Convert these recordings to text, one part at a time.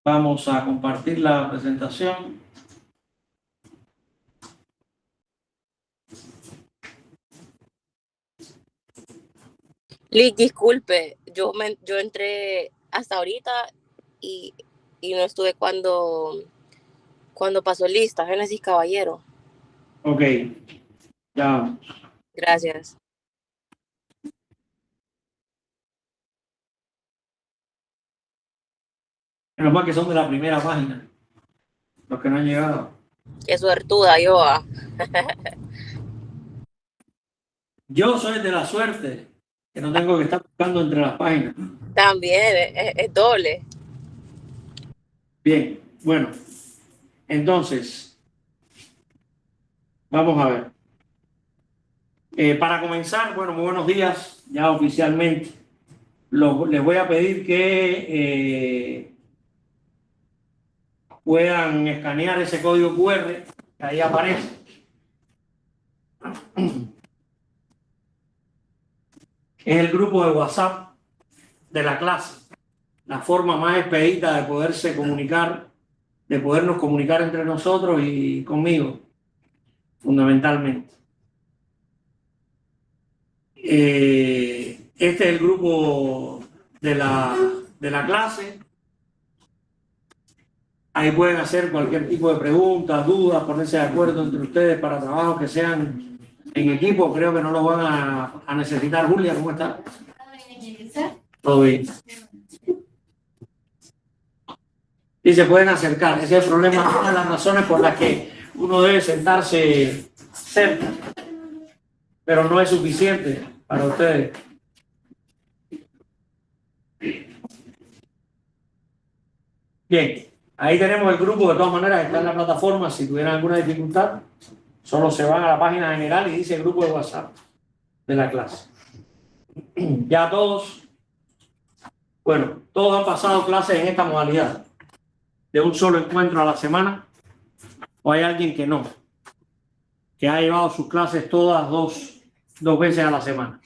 Vamos a compartir la presentación. Liz, disculpe, yo entré hasta ahorita y, no estuve cuando pasó lista, Génesis Caballero. Ok, ya vamos. Gracias. Menos mal que son de la primera página, los que no han llegado. Qué suertuda yo. Yo soy de la suerte, que no tengo que estar buscando entre las páginas. También, es doble. Bien, bueno, entonces, vamos a ver. Para comenzar, bueno, muy buenos días, ya oficialmente. Les voy a pedir que puedan escanear ese código QR que ahí aparece. Es el grupo de WhatsApp de la clase, la forma más expedita de poderse comunicar, de podernos comunicar entre nosotros y conmigo, fundamentalmente. Este es el grupo de la clase. Ahí pueden hacer cualquier tipo de preguntas, dudas, ponerse de acuerdo entre ustedes para trabajos que sean en equipo. Creo que no lo van a necesitar. Julia, ¿cómo está? Todo bien. Y se pueden acercar. Ese es el problema, una de las razones por las que uno debe sentarse cerca. Pero no es suficiente para ustedes. Bien, ahí tenemos el grupo. De todas maneras, está en la plataforma. Si tuvieran alguna dificultad, solo se van a la página general y dice grupo de WhatsApp de la clase. Ya todos, bueno, todos han pasado clases en esta modalidad de un solo encuentro a la semana, o hay alguien que no, que ha llevado sus clases todas dos veces a la semana.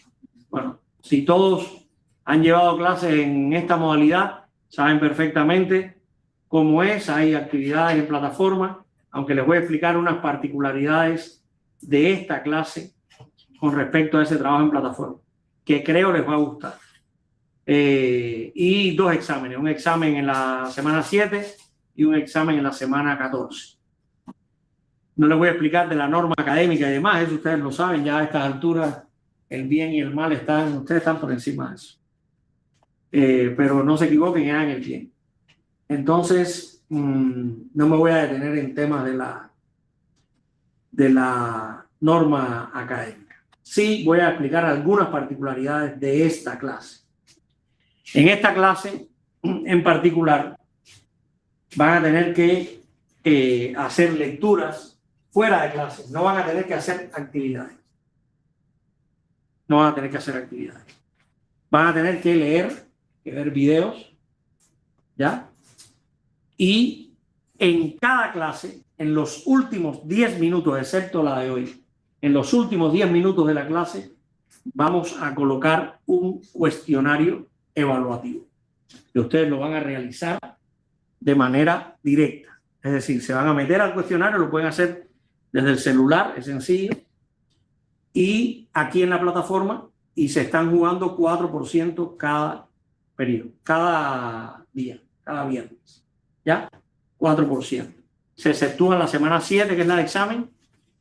Bueno, si todos han llevado clases en esta modalidad, saben perfectamente cómo es. Hay actividades en plataforma, aunque les voy a explicar unas particularidades de esta clase con respecto a ese trabajo en plataforma, que creo les va a gustar. Y dos exámenes, un examen en la semana 7 y un examen en la semana 14. No les voy a explicar de la norma académica y demás, eso ustedes lo saben, ya a estas alturas el bien y el mal ustedes están por encima de eso. Pero no se equivoquen, hagan el bien. Entonces, no me voy a detener en temas de la norma académica. Sí voy a explicar algunas particularidades de esta clase. En esta clase, en particular, van a tener que hacer lecturas fuera de clase. No van a tener que hacer actividades. No van a tener que hacer actividades. Van a tener que leer, que ver videos, ¿ya? Y en cada clase, en los últimos 10 minutos, excepto la de hoy, en los últimos 10 minutos de la clase, vamos a colocar un cuestionario evaluativo, que ustedes lo van a realizar de manera directa. Es decir, se van a meter al cuestionario, lo pueden hacer desde el celular, es sencillo, y aquí en la plataforma, y se están jugando 4% cada periodo, cada día, cada viernes. ¿Ya? 4%. Se exceptúa la semana 7, que es la de examen,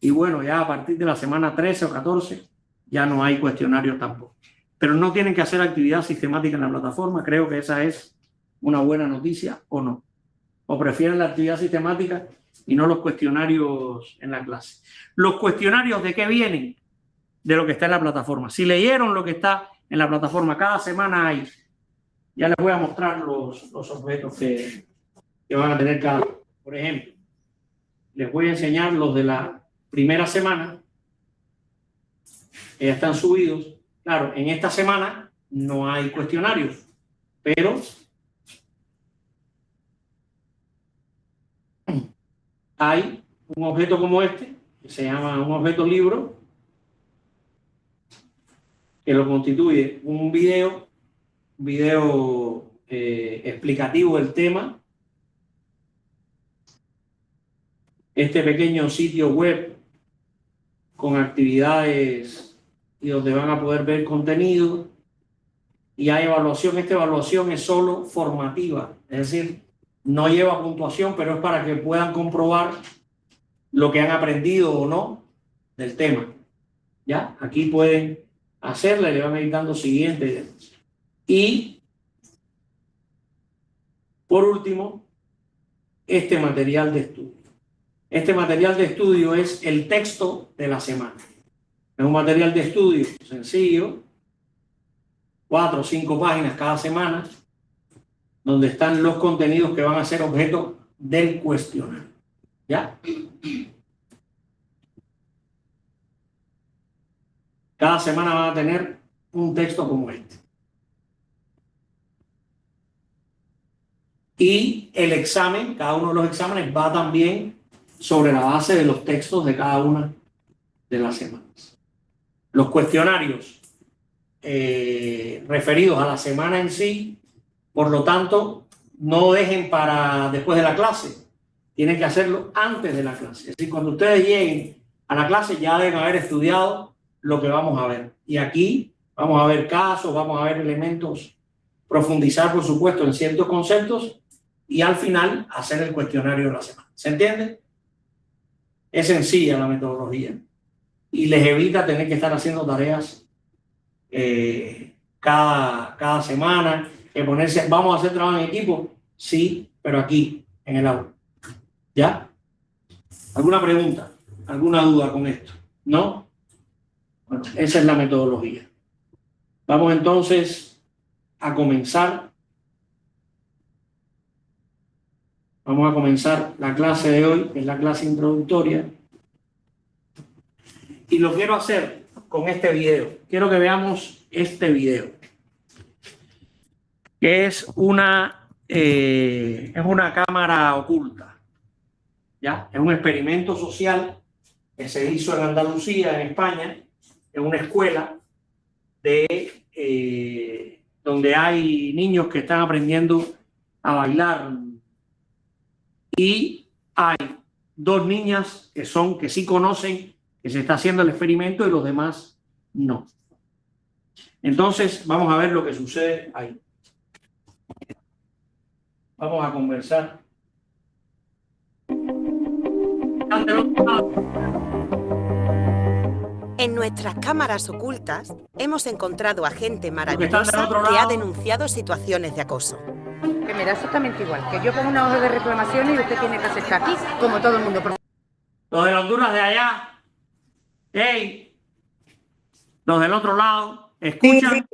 y bueno, ya a partir de la semana 13 o 14 ya no hay cuestionarios tampoco. Pero no tienen que hacer actividad sistemática en la plataforma. Creo que esa es una buena noticia, o no. O prefieren la actividad sistemática y no los cuestionarios en la clase. ¿Los cuestionarios de qué vienen? De lo que está en la plataforma. Si leyeron lo que está en la plataforma, cada semana hay. Ya les voy a mostrar los objetos que van a tener cada uno. Por ejemplo, les voy a enseñar los de la primera semana, que ya están subidos. Claro, en esta semana no hay cuestionarios, pero hay un objeto como este, que se llama un objeto libro, que lo constituye un video explicativo del tema, este pequeño sitio web con actividades y donde van a poder ver contenido. Y hay evaluación. Esta evaluación es solo formativa, es decir, no lleva puntuación, pero es para que puedan comprobar lo que han aprendido o no del tema. ¿Ya? Aquí pueden hacerla y le van a ir dando siguiente. Y por último, este material de estudio. Este material de estudio es el texto de la semana. Es un material de estudio sencillo, 4 o 5 páginas cada semana, donde están los contenidos que van a ser objeto del cuestionario. ¿Ya? Cada semana van a tener un texto como este. Y el examen, cada uno de los exámenes va también sobre la base de los textos de cada una de las semanas. Los cuestionarios referidos a la semana en sí, por lo tanto, no dejen para después de la clase. Tienen que hacerlo antes de la clase. Es decir, cuando ustedes lleguen a la clase ya deben haber estudiado lo que vamos a ver. Y aquí vamos a ver casos, vamos a ver elementos, profundizar, por supuesto, en ciertos conceptos y al final hacer el cuestionario de la semana. ¿Se entiende? Es sencilla la metodología y les evita tener que estar haciendo tareas cada semana, que ponerse, ¿vamos a hacer trabajo en equipo? Sí, pero aquí, en el aula. ¿Ya? ¿Alguna pregunta? ¿Alguna duda con esto? ¿No? Bueno, esa es la metodología. Vamos entonces a comenzar. Vamos a comenzar la clase de hoy, que es la clase introductoria. Y lo quiero hacer con este video. Quiero que veamos este video, que es una cámara oculta. ¿Ya? Es un experimento social que se hizo en Andalucía, en España, en una escuela donde hay niños que están aprendiendo a bailar y hay 2 niñas que sí conocen que se está haciendo el experimento y los demás no. Entonces vamos a ver lo que sucede ahí. Vamos a conversar. En nuestras cámaras ocultas hemos encontrado a gente maravillosa que ha denunciado situaciones de acoso. Que me da exactamente igual, que yo pongo una hoja de reclamaciones y usted tiene que aceptar aquí, como todo el mundo. Los de Honduras de allá, hey, los del otro lado, ¿escuchan?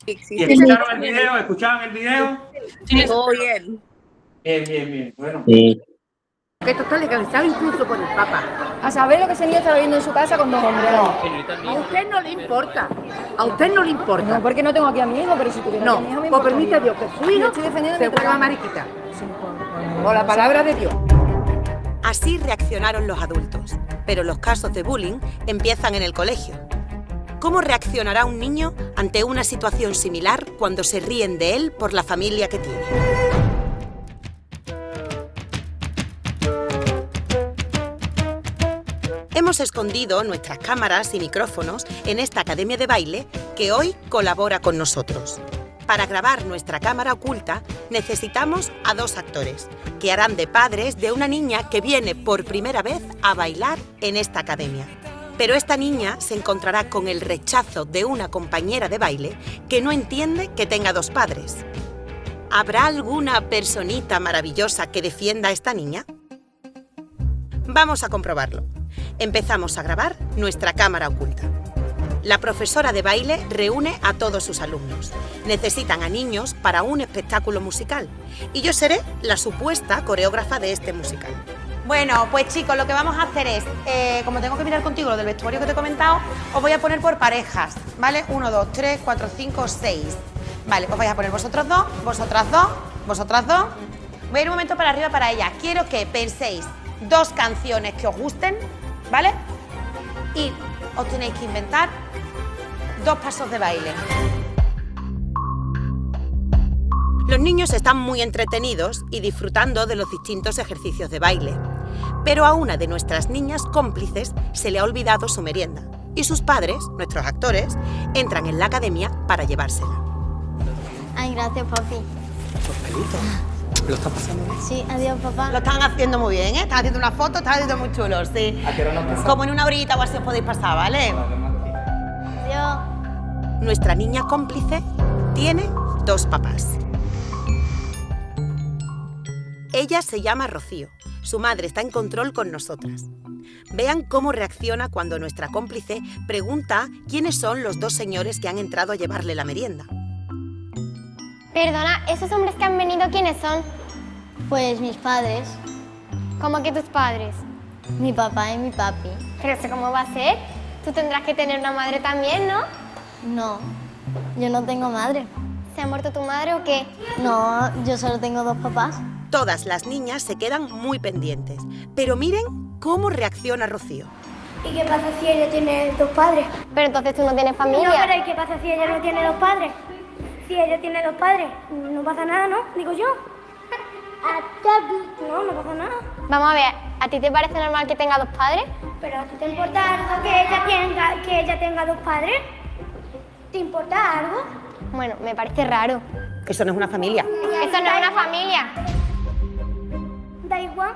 Sí. ¿Y escucharon el video? ¿Escuchaban el video? Sí, todo bien. Bien. Bueno. Sí. Que esto está legalizado incluso por el Papa. A saber lo que ese niño está viviendo en su casa con 2 hombres. A usted no le importa. A usted no le importa. No, porque no tengo aquí a mi hijo, pero si tuviera No, aquí a mi hijo me pues importaría. permita Dios que su hijo Estoy defendiendo se mi vuelva trabajo. mariquita. Sí, Por la palabra de Dios. Así reaccionaron los adultos, pero los casos de bullying empiezan en el colegio. ¿Cómo reaccionará un niño ante una situación similar cuando se ríen de él por la familia que tiene? Hemos escondido nuestras cámaras y micrófonos en esta academia de baile que hoy colabora con nosotros. Para grabar nuestra cámara oculta necesitamos a 2 actores que harán de padres de una niña que viene por primera vez a bailar en esta academia. Pero esta niña se encontrará con el rechazo de una compañera de baile que no entiende que tenga 2 padres. ¿Habrá alguna personita maravillosa que defienda a esta niña? Vamos a comprobarlo. Empezamos a grabar nuestra cámara oculta. La profesora de baile reúne a todos sus alumnos. Necesitan a niños para un espectáculo musical y yo seré la supuesta coreógrafa de este musical. Bueno, pues chicos, lo que vamos a hacer es, como tengo que mirar contigo lo del vestuario que te he comentado, os voy a poner por parejas, ¿vale? 1, 2, 3, 4, 5, 6. Vale, os vais a poner vosotros 2, vosotras 2, vosotras 2. Voy a ir un momento para arriba para ella. Quiero que penséis 2 canciones que os gusten, ¿vale? Y os tenéis que inventar 2 pasos de baile. Los niños están muy entretenidos y disfrutando de los distintos ejercicios de baile. Pero a una de nuestras niñas cómplices se le ha olvidado su merienda y sus padres, nuestros actores, entran en la academia para llevársela. Ay, gracias, papi. ¿Lo estás pasando bien? Sí, adiós, papá. Lo están haciendo muy bien, ¿eh? Están haciendo una foto, están haciendo muy chulos, sí. ¿A qué hora nos pasamos? Como en una horita o así os podéis pasar, ¿vale? Adiós. Nuestra niña cómplice tiene 2 papás. Ella se llama Rocío. Su madre está en control con nosotras. Vean cómo reacciona cuando nuestra cómplice pregunta quiénes son los 2 señores que han entrado a llevarle la merienda. Perdona, ¿esos hombres que han venido quiénes son? Pues mis padres. ¿Cómo que tus padres? Mi papá y mi papi. Pero eso ¿cómo va a ser? Tú tendrás que tener una madre también, ¿no? No, yo no tengo madre. ¿Se ha muerto tu madre o qué? No, yo solo tengo 2 papás. Todas las niñas se quedan muy pendientes, pero miren cómo reacciona Rocío. ¿Y qué pasa si ella tiene 2 padres? Pero entonces tú no tienes familia. No, pero ¿y qué pasa si ella no tiene 2 padres? Si ella tiene 2 padres, no pasa nada, ¿no? Digo yo. No, no pasa nada. Vamos a ver, ¿a ti te parece normal que tenga 2 padres? Pero ¿a ti te importa algo que ella tenga 2 padres? ¿Te importa algo? Bueno, me parece raro. Eso no es una familia. Eso no es una familia. Da igual.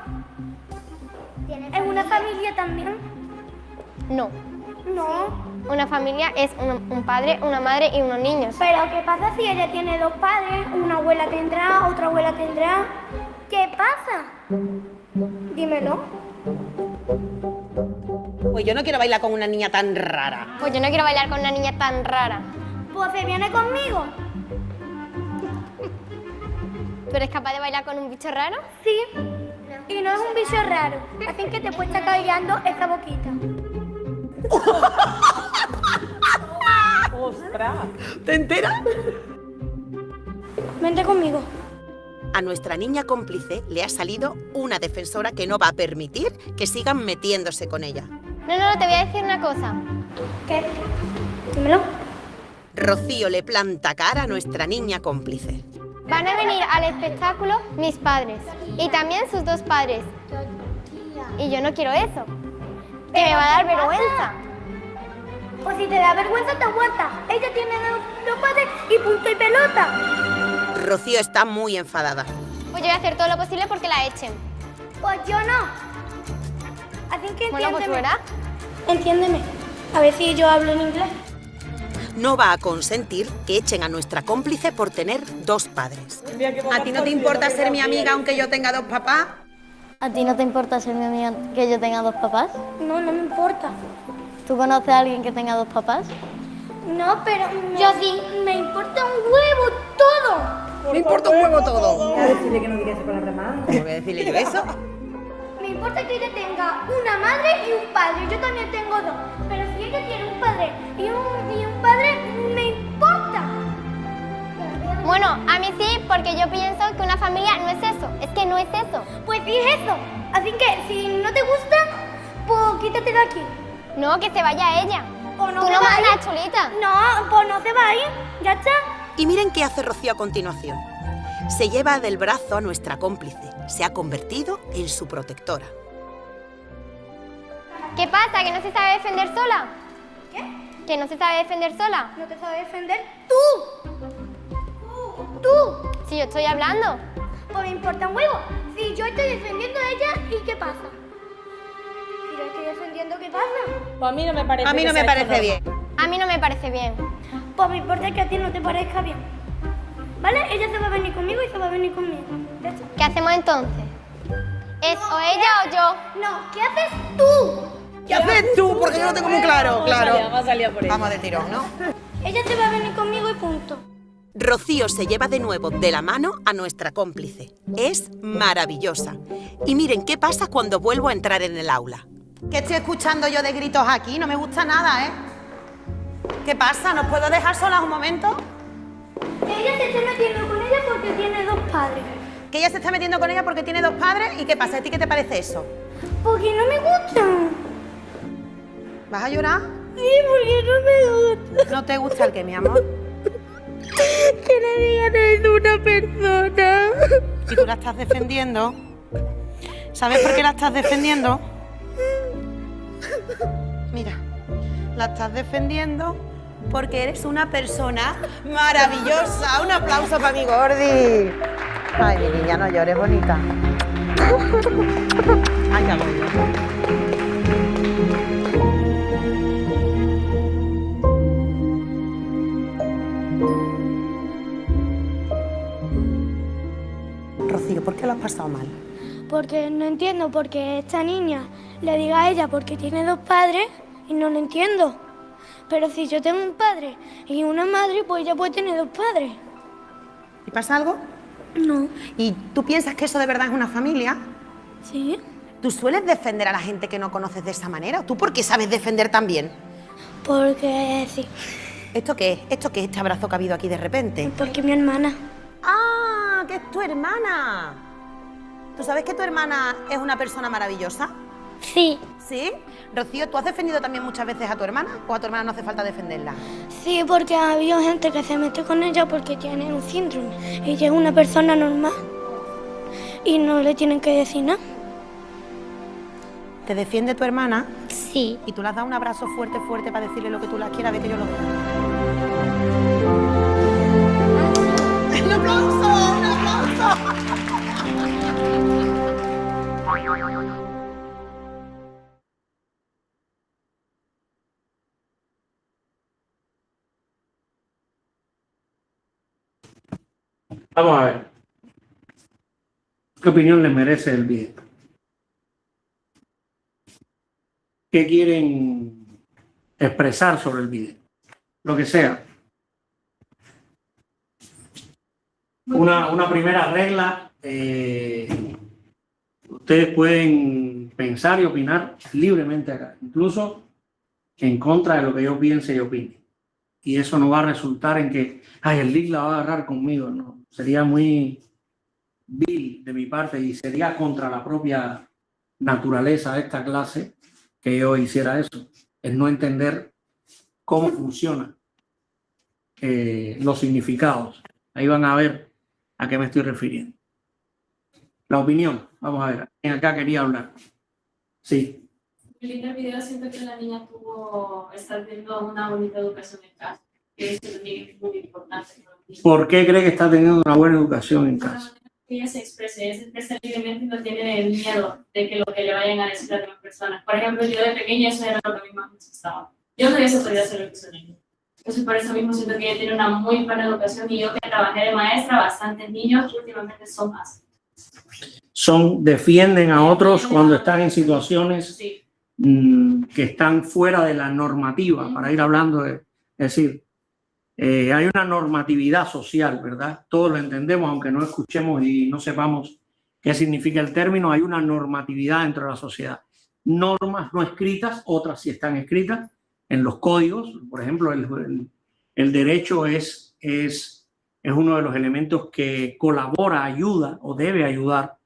¿Es una familia también? No. No. Una familia es un padre, una madre y unos niños. Pero ¿qué pasa si ella tiene 2 padres? Una abuela tendrá, otra abuela tendrá. ¿Qué pasa? Dímelo. Pues yo no quiero bailar con una niña tan rara. Pues yo no quiero bailar con una niña tan rara. Pues se viene conmigo. ¿Tú eres capaz de bailar con un bicho raro? Sí. Y no es un bicho raro. Así que te puedes estar callando esa boquita. ¡Ostras! ¿Te enteras? Vente conmigo. A nuestra niña cómplice le ha salido una defensora que no va a permitir que sigan metiéndose con ella. No, te voy a decir una cosa. ¿Qué? Dímelo. Rocío le planta cara a nuestra niña cómplice. Van a venir al espectáculo mis padres y también sus 2 padres. Y yo no quiero eso. Que me va a dar vergüenza. Pues si te da vergüenza, te aguanta. Ella tiene 2 padres y punto y pelota. Rocío está muy enfadada. Pues yo voy a hacer todo lo posible porque la echen. Pues yo no. Así que entiéndeme. Bueno, pues tú verás. Entiéndeme. A ver si yo hablo en inglés. No va a consentir que echen a nuestra cómplice por tener 2 padres. ¿A ti no te importa ser mi amiga aunque yo tenga 2 papás? ¿A ti no te importa ser mi amiga que yo tenga 2 papás? No, no me importa. ¿Tú conoces a alguien que tenga 2 papás? No, pero yo sí. Me importa un huevo todo. Me importa un huevo todo. Voy a decirle que no diga esa palabra más. ¿Cómo voy a decirle yo eso? Me importa que ella tenga una madre y un padre. Yo también tengo 2. Pero si ella tiene un padre y un padre, me importa. Bueno, a mí sí, porque yo pienso que una familia no es eso. Es que no es eso. Pues sí es eso. Así que si no te gusta, pues quítate de aquí. No, que se vaya ella. O no Tú se no va a ir. mandas, chulita. No, pues no se va a ir. Ya está. Y miren qué hace Rocío a continuación. Se lleva del brazo a nuestra cómplice. Se ha convertido en su protectora. ¿Qué pasa? ¿Que no se sabe defender sola? ¿Qué? ¿Que no se sabe defender sola? ¿No te sabes defender? ¡Tú! ¡Tú! Si yo estoy hablando. Pues me importa un huevo. Si yo estoy defendiendo a ella, ¿y qué pasa? Si yo estoy defendiendo, ¿qué pasa? Pues a mí no me parece A mí no me parece bien. A mí no me parece bien. Pues me importa que a ti no te parezca bien. ¿Vale? Ella se va a venir conmigo y se va a venir conmigo. ¿Ya está? ¿Qué hacemos entonces? ¿Es o ella o yo? No, ¿qué haces tú? ¿Qué haces tú? Porque yo lo tengo muy claro, claro. Vamos a salir a por ella. Vamos de tirón, ¿no? Ella se va a venir conmigo y punto. Rocío se lleva de nuevo de la mano a nuestra cómplice. Es maravillosa. Y miren qué pasa cuando vuelvo a entrar en el aula. ¿Qué estoy escuchando yo de gritos aquí? No me gusta nada, ¿eh? ¿Qué pasa? ¿Nos puedo dejar solas un momento? Ella se está metiendo con ella porque tiene 2 padres. Que ella se está metiendo con ella porque tiene 2 padres. ¿Y qué pasa? ¿A ti qué te parece eso? Porque no me gustan. ¿Vas a llorar? Sí, porque no me gusta. ¿No te gusta el qué, mi amor? Que le digan eso a una persona. Si tú la estás defendiendo. ¿Sabes por qué la estás defendiendo? Mira, la estás defendiendo porque eres una persona maravillosa. Un aplauso para mi Gordi. Ay, mi niña, no llores, bonita. Ay, ya voy. Rocío, ¿por qué lo has pasado mal? Porque no entiendo por qué esta niña le diga a ella porque tiene dos padres y no lo entiendo. Pero si yo tengo un padre y una madre, pues ella puede tener dos padres. ¿Y pasa algo? No. ¿Y tú piensas que eso de verdad es una familia? Sí. ¿Tú sueles defender a la gente que no conoces de esa manera? ¿Tú por qué sabes defender tan bien? Porque sí. ¿Esto qué es? ¿Esto qué es este abrazo que ha habido aquí de repente? Porque mi hermana. ¡Ah! ¡Que es tu hermana! ¿Tú sabes que tu hermana es una persona maravillosa? Sí. ¿Sí? Rocío, ¿tú has defendido también muchas veces a tu hermana? ¿O a tu hermana no hace falta defenderla? Sí, porque ha habido gente que se mete con ella porque tiene un síndrome. Ella es una persona normal y no le tienen que decir nada. ¿Te defiende tu hermana? Sí. ¿Y tú le has dado un abrazo fuerte, fuerte para decirle lo que tú la quieras? Ve que yo lo veo. ¡Un aplauso! ¡Un aplauso! Vamos a ver. ¿Qué opinión les merece el video? ¿Qué quieren expresar sobre el video? Lo que sea. Una primera regla. Ustedes pueden pensar y opinar libremente acá. Incluso en contra de lo que yo piense y opine. Y eso no va a resultar en que, ay, el league la va a agarrar conmigo. No, sería muy vil de mi parte y sería contra la propia naturaleza de esta clase que yo hiciera eso. Es no entender cómo funcionan los significados. Ahí van a ver a qué me estoy refiriendo. La opinión, vamos a ver, ¿quién acá quería hablar? Sí. El lindo video, siento que la niña está teniendo una bonita educación en casa, que eso también es muy importante. ¿Por qué cree que está teniendo una buena educación en casa? Que ella se expresa libremente y no tiene miedo de que lo que le vayan a decir a las demás personas. Por ejemplo, yo de pequeña eso era lo que a mí más me asustaba. Yo no hubiese podido hacer lo que hizo niño. Entonces por eso mismo siento que ella tiene una muy buena educación y yo que trabajé de maestra, bastantes niños últimamente son más. Defienden a otros cuando están en situaciones sí. Que están fuera de la normativa, para ir hablando de, es decir, hay una normatividad social, ¿verdad? Todos lo entendemos, aunque no escuchemos y no sepamos qué significa el término, hay una normatividad dentro de la sociedad. Normas no escritas, otras sí están escritas en los códigos. Por ejemplo, el derecho es uno de los elementos que colabora, ayuda o debe ayudar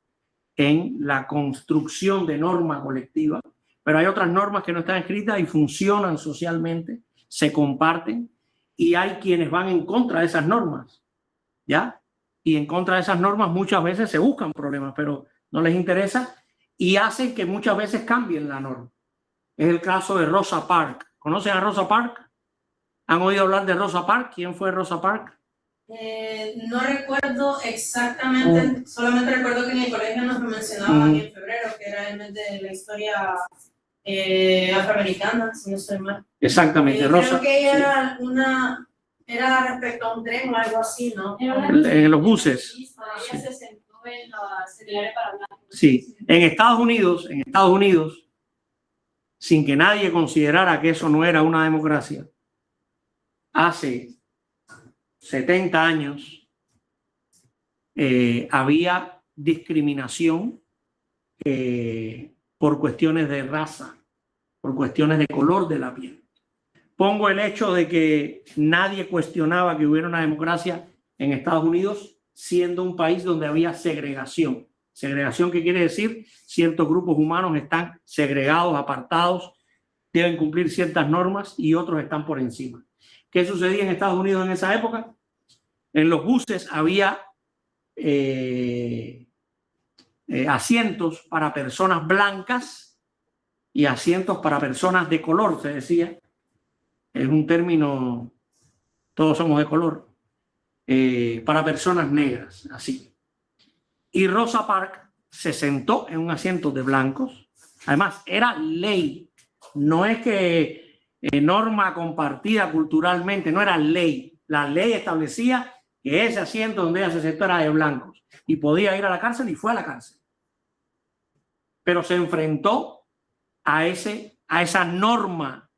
en la construcción de norma colectiva. Pero hay otras normas que no están escritas y funcionan socialmente, se comparten, y hay quienes van en contra de esas normas, ¿ya? Y en contra de esas normas muchas veces se buscan problemas, pero no les interesa y hacen que muchas veces cambien la norma. Es el caso de Rosa Parks. ¿Conocen a Rosa Parks? ¿Han oído hablar de Rosa Parks? ¿Quién fue Rosa Parks? No recuerdo exactamente, solamente recuerdo que en el colegio nos lo mencionaban en febrero, que era realmente la historia afroamericana, si no estoy mal. Exactamente, Rosa. Creo que ella era respecto a un tren o algo así, ¿no? En los buses. Ella se sentó en la secretaria para hablar. Sí, en Estados Unidos, sin que nadie considerara que eso no era una democracia, hace 70 años había discriminación por cuestiones de raza, por cuestiones de color de la piel. Pongo el hecho de que nadie cuestionaba que hubiera una democracia en Estados Unidos, siendo un país donde había segregación. Segregación, ¿qué quiere decir? Ciertos grupos humanos están segregados, apartados, deben cumplir ciertas normas y otros están por encima. ¿Qué sucedía en Estados Unidos en esa época? En los buses había asientos para personas blancas y asientos para personas de color, se decía. Es un término, todos somos de color, para personas negras, así. Y Rosa Parks se sentó en un asiento de blancos. Además, era ley. No es que norma compartida culturalmente, no era ley. La ley establecía que ese asiento donde ella se sentó era de blancos y podía ir a la cárcel, y fue a la cárcel. Pero se enfrentó a esa norma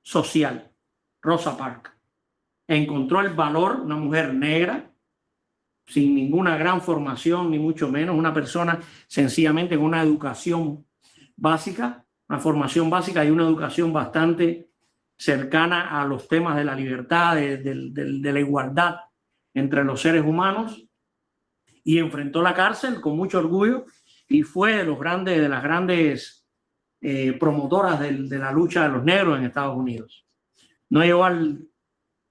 social. Rosa Parks encontró el valor, una mujer negra, sin ninguna gran formación, ni mucho menos, una persona sencillamente con una educación básica, una formación básica y una educación bastante cercana a los temas de la libertad, de la igualdad entre los seres humanos, y enfrentó la cárcel con mucho orgullo y fue de las grandes promotoras de la lucha de los negros en Estados Unidos. No llegó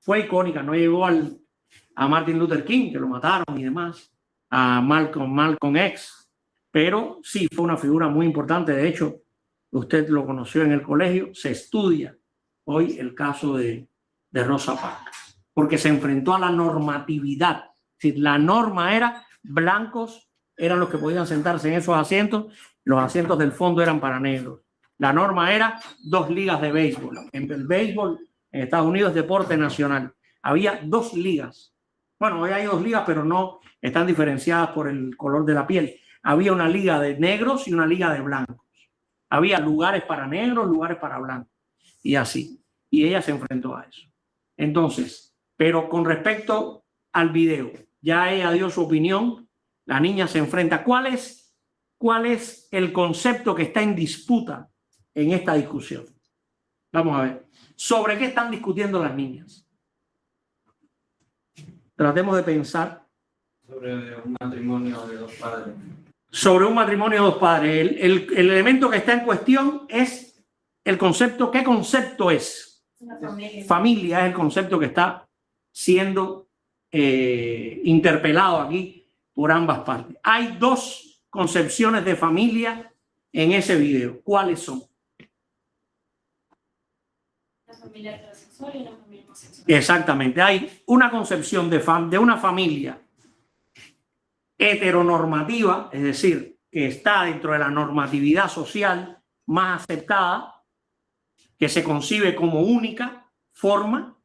fue icónica, no llegó a Martin Luther King, que lo mataron y demás, a Malcolm X, pero sí fue una figura muy importante. De hecho, usted lo conoció en el colegio, se estudia hoy el caso de Rosa Parks, porque se enfrentó a la normatividad. Es decir, la norma era blancos, eran los que podían sentarse en esos asientos, los asientos del fondo eran para negros. La norma era 2 ligas de béisbol. En el béisbol en Estados Unidos es deporte nacional. Había 2 ligas. Bueno, hoy hay 2 ligas, pero no están diferenciadas por el color de la piel. Había una liga de negros y una liga de blancos. Había lugares para negros, lugares para blancos. Y así. Y ella se enfrentó a eso. Entonces, pero con respecto al video, ya ella dio su opinión. La niña se enfrenta. ¿Cuál es el concepto que está en disputa en esta discusión? Vamos a ver. ¿Sobre qué están discutiendo las niñas? Tratemos de pensar. Sobre un matrimonio de 2 padres. Sobre un matrimonio de 2 padres. El elemento que está en cuestión es el concepto. ¿Qué concepto es? Familia es el concepto que está siendo interpelado aquí por ambas partes. Hay 2 concepciones de familia en ese video. ¿Cuáles son? Una familia heterosexual y una familia homosexual. Exactamente. Hay una concepción de una familia heteronormativa, es decir, que está dentro de la normatividad social más aceptada, que se concibe como única forma,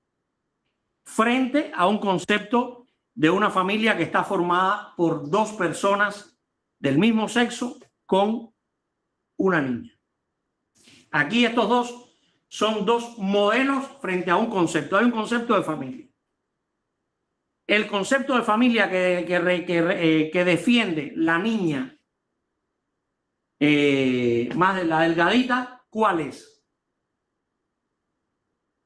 frente a un concepto de una familia que está formada por 2 personas del mismo sexo con una niña. Aquí estos 2 son 2 modelos frente a un concepto. Hay un concepto de familia. El concepto de familia que defiende la niña más de la delgadita, ¿cuál es?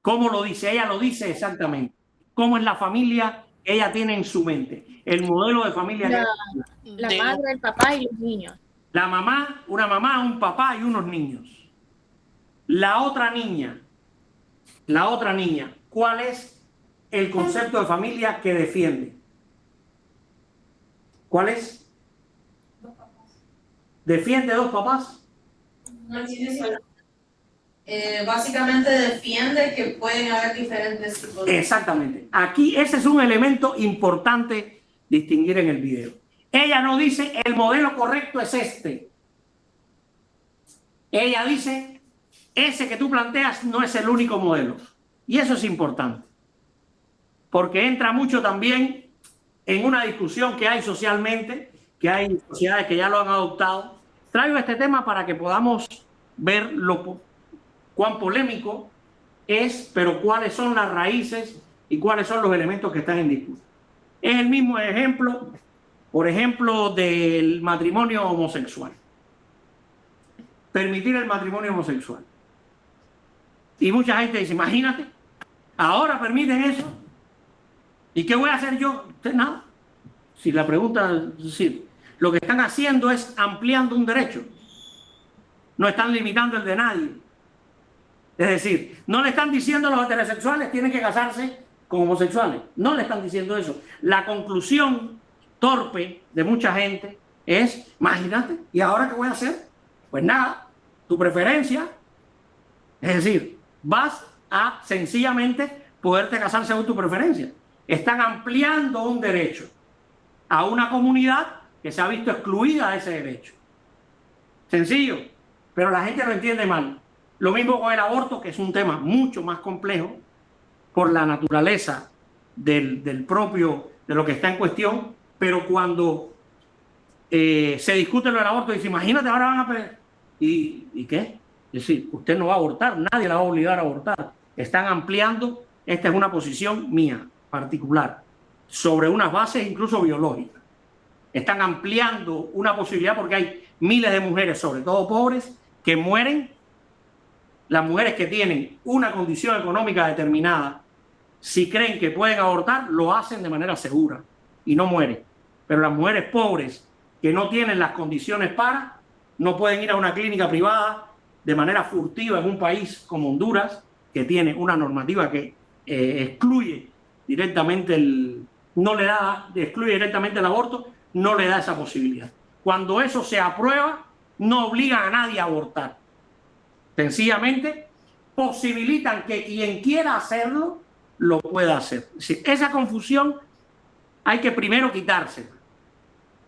¿Cómo lo dice? Ella lo dice exactamente. ¿Cómo es la familia que ella tiene en su mente? El modelo de familia. La madre, el papá y los niños. La mamá, una mamá, un papá y unos niños. La otra niña, ¿cuál es el concepto de familia que defiende? ¿Cuál es? 2 papás. ¿Defiende 2 papás? No tiene solo. Básicamente defiende que pueden haber diferentes tipos de... Exactamente. Aquí ese es un elemento importante distinguir en el video. Ella no dice el modelo correcto es este. Ella dice ese que tú planteas no es el único modelo. Y eso es importante. Porque entra mucho también en una discusión que hay socialmente, que hay sociedades que ya lo han adoptado. Traigo este tema para que podamos ver cuán polémico es, pero cuáles son las raíces y cuáles son los elementos que están en disputa. Es el mismo ejemplo, por ejemplo, del matrimonio homosexual. Permitir el matrimonio homosexual. Y mucha gente dice, imagínate, ahora permiten eso. ¿Y qué voy a hacer yo? Nada. Si la pregunta es decir, lo que están haciendo es ampliando un derecho. No están limitando el de nadie. Es decir, no le están diciendo a los heterosexuales tienen que casarse con homosexuales. No le están diciendo eso. La conclusión torpe de mucha gente es, imagínate, ¿y ahora qué voy a hacer? Pues nada, tu preferencia, es decir, vas a sencillamente poderte casar según tu preferencia. Están ampliando un derecho a una comunidad que se ha visto excluida de ese derecho. Sencillo, pero la gente lo entiende mal. Lo mismo con el aborto, que es un tema mucho más complejo por la naturaleza del propio, de lo que está en cuestión, pero cuando se discute lo del aborto, dice, imagínate, ahora van a pedir, ¿y qué? Es decir, usted no va a abortar, nadie la va a obligar a abortar. Están ampliando, esta es una posición mía, particular, sobre unas bases incluso biológicas. Están ampliando una posibilidad porque hay miles de mujeres, sobre todo pobres, que mueren. Las mujeres que tienen una condición económica determinada, si creen que pueden abortar, lo hacen de manera segura y no mueren. Pero las mujeres pobres que no tienen las condiciones para, no pueden ir a una clínica privada de manera furtiva en un país como Honduras, que tiene una normativa que excluye directamente excluye directamente el aborto, no le da esa posibilidad. Cuando eso se aprueba, no obligan a nadie a abortar. Sencillamente posibilitan que quien quiera hacerlo lo pueda hacer. Es decir, esa confusión hay que primero quitarse.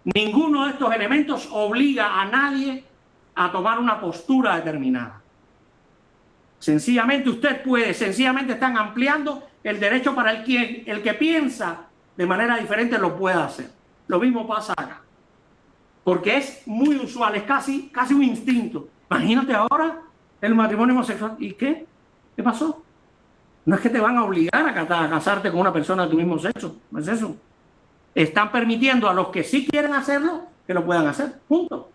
Ninguno de estos elementos obliga a nadie a tomar una postura determinada. Sencillamente usted puede, sencillamente están ampliando el derecho para el que piensa de manera diferente lo pueda hacer. Lo mismo pasa acá. Porque es muy usual, es casi un instinto. Imagínate ahora el matrimonio homosexual. ¿Y qué? ¿Qué pasó? No es que te van a obligar a casarte con una persona de tu mismo sexo. No es eso. Están permitiendo a los que sí quieren hacerlo que lo puedan hacer. Punto.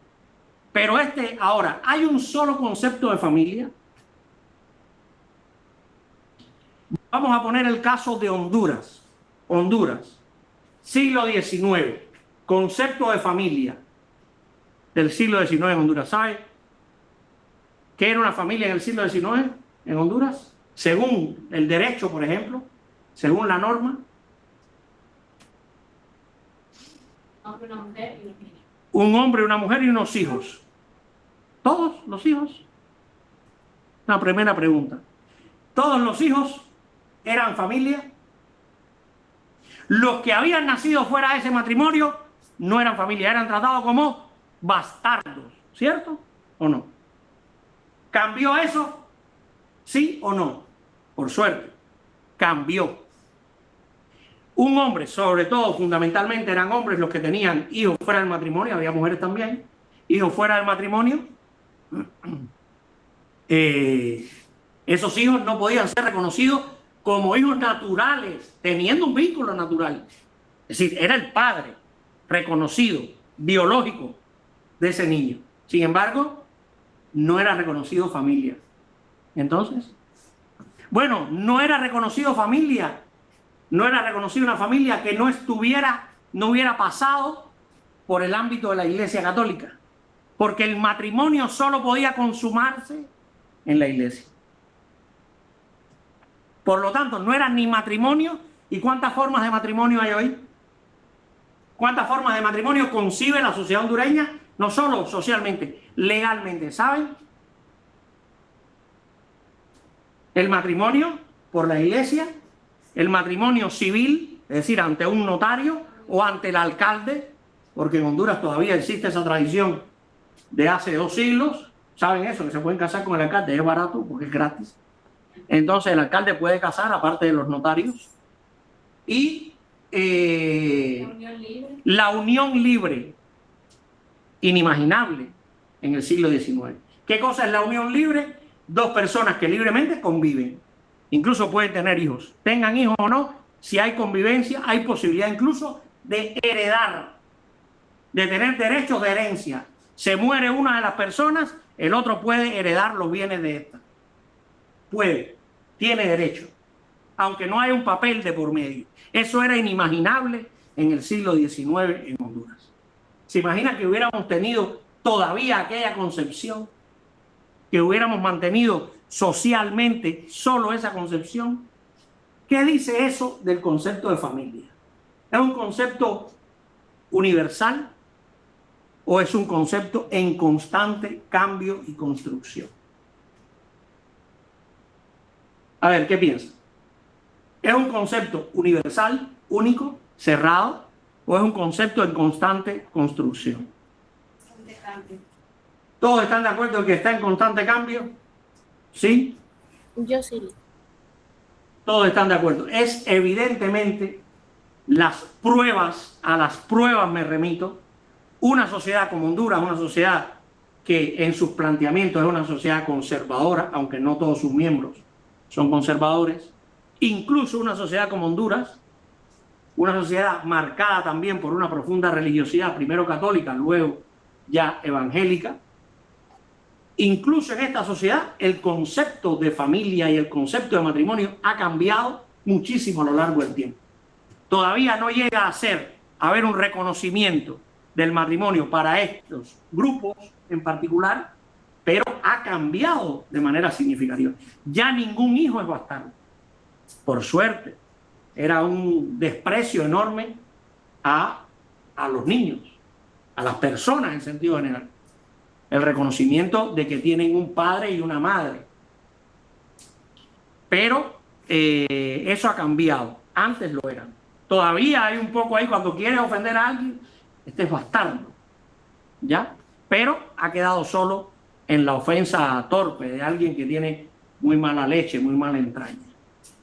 Pero ahora, hay un solo concepto de familia. Vamos a poner el caso de Honduras. Honduras, siglo XIX, concepto de familia del siglo XIX en Honduras. ¿Sabe qué era una familia en el siglo XIX en Honduras? Según el derecho, por ejemplo, según la norma. Una mujer y unos niños. Un hombre, una mujer y unos hijos. ¿Todos los hijos? La primera pregunta. ¿Todos los hijos eran familia? Los que habían nacido fuera de ese matrimonio no eran familia, eran tratados como bastardos, ¿cierto o no? ¿Cambió eso? ¿Sí o no? Por suerte, cambió. Un hombre, sobre todo, fundamentalmente eran hombres los que tenían hijos fuera del matrimonio, había mujeres también, hijos fuera del matrimonio. Esos hijos no podían ser reconocidos como hijos naturales, teniendo un vínculo natural. Es decir, era el padre reconocido, biológico de ese niño. Sin embargo, no era reconocido familia. Entonces, bueno, no era reconocido familia. No era reconocida una familia que no hubiera pasado por el ámbito de la Iglesia Católica, porque el matrimonio solo podía consumarse en la Iglesia. Por lo tanto, no era ni matrimonio. ¿Y cuántas formas de matrimonio hay hoy? ¿Cuántas formas de matrimonio concibe la sociedad hondureña? No solo socialmente, legalmente, ¿saben? El matrimonio por la Iglesia, el matrimonio civil, es decir, ante un notario o ante el alcalde, porque en Honduras todavía existe esa tradición de hace 2 siglos. ¿Saben eso? Que se pueden casar con el alcalde, es barato porque es gratis. Entonces el alcalde puede casar, aparte de los notarios. Y la unión libre, inimaginable en el siglo XIX. ¿Qué cosa es la unión libre? 2 personas que libremente conviven. Incluso pueden tener hijos. Tengan hijos o no, si hay convivencia, hay posibilidad incluso de heredar, de tener derechos de herencia. Se muere una de las personas, el otro puede heredar los bienes de esta. Puede, tiene derecho, aunque no haya un papel de por medio. Eso era inimaginable en el siglo XIX en Honduras. ¿Se imagina que hubiéramos tenido todavía aquella concepción? Que hubiéramos mantenido socialmente solo esa concepción. ¿Qué dice eso del concepto de familia? Es un concepto universal, o es un concepto en constante cambio y construcción? A ver, ¿qué piensan? ¿Es un concepto universal, único, cerrado, o es un concepto en constante construcción? ¿Todos están de acuerdo en que está en constante cambio? ¿Sí? Yo sí. Todos están de acuerdo. Es evidentemente a las pruebas me remito. Una sociedad como Honduras, una sociedad que en sus planteamientos es una sociedad conservadora, aunque no todos sus miembros son conservadores. Incluso una sociedad como Honduras, una sociedad marcada también por una profunda religiosidad, primero católica, luego ya evangélica. Incluso en esta sociedad el concepto de familia y el concepto de matrimonio ha cambiado muchísimo a lo largo del tiempo. Todavía no llega a haber un reconocimiento del matrimonio para estos grupos en particular, pero ha cambiado de manera significativa. Ya ningún hijo es bastardo. Por suerte, era un desprecio enorme a los niños, a las personas en sentido general. El reconocimiento de que tienen un padre y una madre. Pero eso ha cambiado. Antes lo eran. Todavía hay un poco ahí cuando quieres ofender a alguien, este es bastardo. ¿Ya? Pero ha quedado solo en la ofensa torpe de alguien que tiene muy mala leche, muy mala entraña.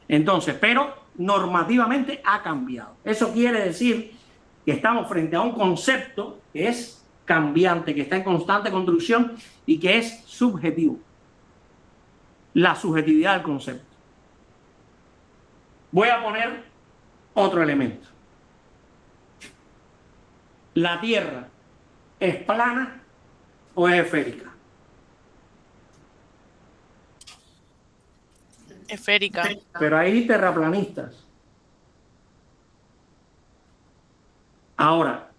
Entonces, pero normativamente ha cambiado. Eso quiere decir que estamos frente a un concepto que es cambiante, que está en constante construcción y que es subjetivo. La subjetividad del concepto. Voy a poner otro elemento. ¿La Tierra es plana o es esférica? Esférica. Pero hay terraplanistas. Ahora,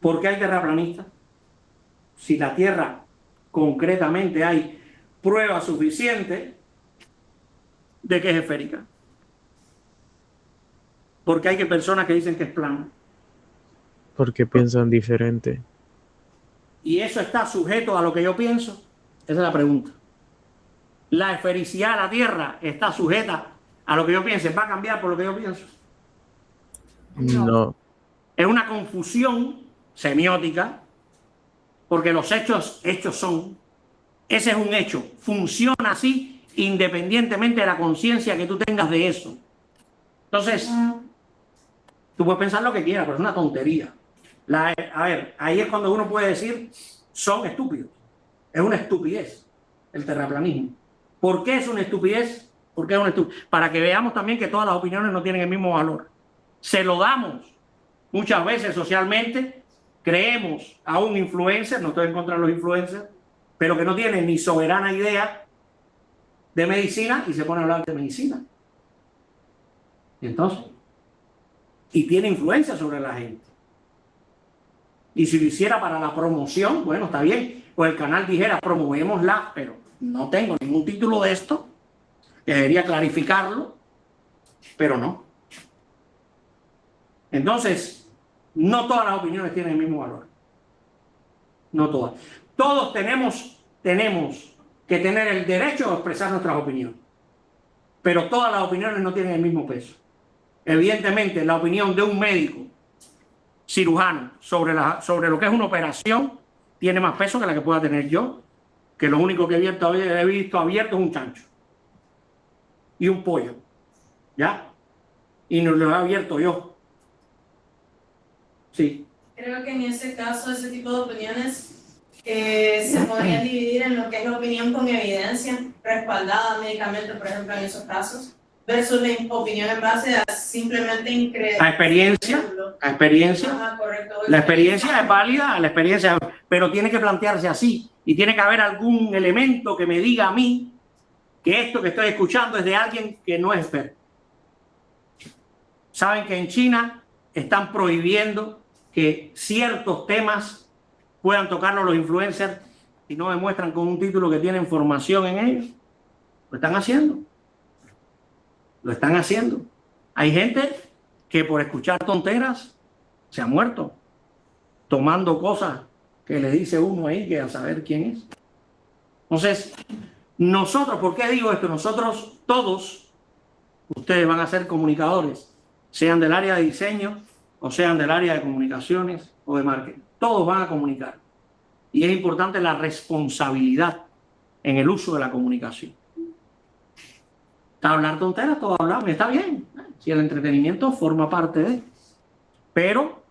¿por qué hay terraplanistas? Si la Tierra concretamente hay pruebas suficientes de que es esférica. Porque hay personas que dicen que es plano. Porque piensan diferente. ¿Y eso está sujeto a lo que yo pienso? Esa es la pregunta. ¿La esfericidad de la Tierra está sujeta a lo que yo piense? ¿Va a cambiar por lo que yo pienso? No. Es una confusión semiótica, porque los hechos son. Ese es un hecho. Funciona así independientemente de la conciencia que tú tengas de eso. Entonces, tú puedes pensar lo que quieras, pero es una tontería. A ver, ahí es cuando uno puede decir, son estúpidos. Es una estupidez el terraplanismo. ¿Por qué es una estupidez? Porque es una estupidez. Para que veamos también que todas las opiniones no tienen el mismo valor. Se lo damos muchas veces socialmente. Creemos a un influencer, no estoy en contra de los influencers, pero que no tiene ni soberana idea de medicina y se pone a hablar de medicina. Y entonces, y tiene influencia sobre la gente. Y si lo hiciera para la promoción, bueno, está bien. Pues el canal dijera, promovémosla, pero no tengo ningún título de esto. Debería clarificarlo, pero no. Entonces, no todas las opiniones tienen el mismo valor. No todas. Todos tenemos que tener el derecho a expresar nuestras opiniones. Pero todas las opiniones no tienen el mismo peso. Evidentemente, la opinión de un médico cirujano sobre lo que es una operación tiene más peso que la que pueda tener yo, que lo único que he visto abierto es un chancho y un pollo, ¿ya? Y no lo he abierto yo. Sí. Creo que en ese caso, ese tipo de opiniones se podrían dividir en lo que es la opinión con evidencia respaldada médicamente, por ejemplo, en esos casos, versus la opinión en base a simplemente incredulidad. A experiencia. Ajá, correcto. La experiencia es válida, la experiencia, pero tiene que plantearse así. Y tiene que haber algún elemento que me diga a mí que esto que estoy escuchando es de alguien que no es experto. Saben que en China están prohibiendo que ciertos temas puedan tocarlos los influencers y no demuestran con un título que tienen formación en ellos. Lo están haciendo. Lo están haciendo. Hay gente que por escuchar tonteras se ha muerto tomando cosas que le dice uno ahí que a saber quién es. Entonces, nosotros, ¿por qué digo esto? Nosotros todos, ustedes van a ser comunicadores, sean del área de diseño o sean del área de comunicaciones o de marketing. Todos van a comunicar. Y es importante la responsabilidad en el uso de la comunicación. Hablar tonteras, todo hablar, está bien. Si el entretenimiento forma parte de, pero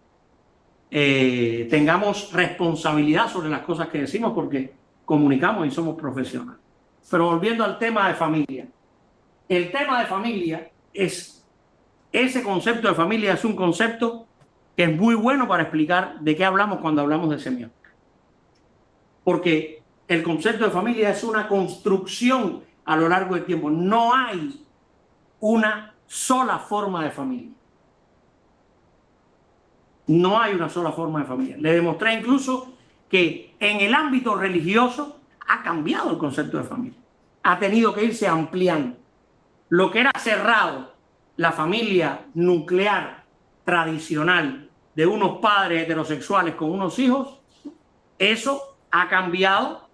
tengamos responsabilidad sobre las cosas que decimos porque comunicamos y somos profesionales. Pero volviendo al tema de familia. El tema de familia es, ese concepto de familia es un concepto que es muy bueno para explicar de qué hablamos cuando hablamos de semiótica. Porque el concepto de familia es una construcción a lo largo del tiempo. No hay una sola forma de familia. No hay una sola forma de familia. Le demostré incluso que en el ámbito religioso ha cambiado el concepto de familia. Ha tenido que irse ampliando. Lo que era cerrado, la familia nuclear tradicional de unos padres heterosexuales con unos hijos, eso ha cambiado.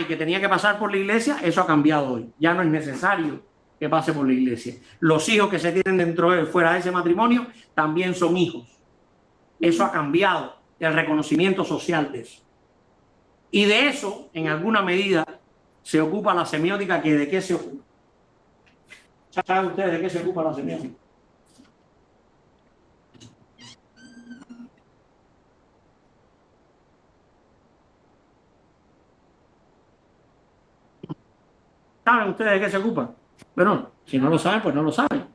Y que tenía que pasar por la iglesia, eso ha cambiado hoy. Ya no es necesario que pase por la iglesia. Los hijos que se tienen dentro de fuera de ese matrimonio también son hijos. Eso ha cambiado, el reconocimiento social de eso. Y de eso, en alguna medida, se ocupa la semiótica. ¿Que de qué se ocupa? ¿Saben ustedes de qué se ocupa la semiótica? ¿Saben ustedes de qué se ocupa? Bueno, si no lo saben, pues no lo saben.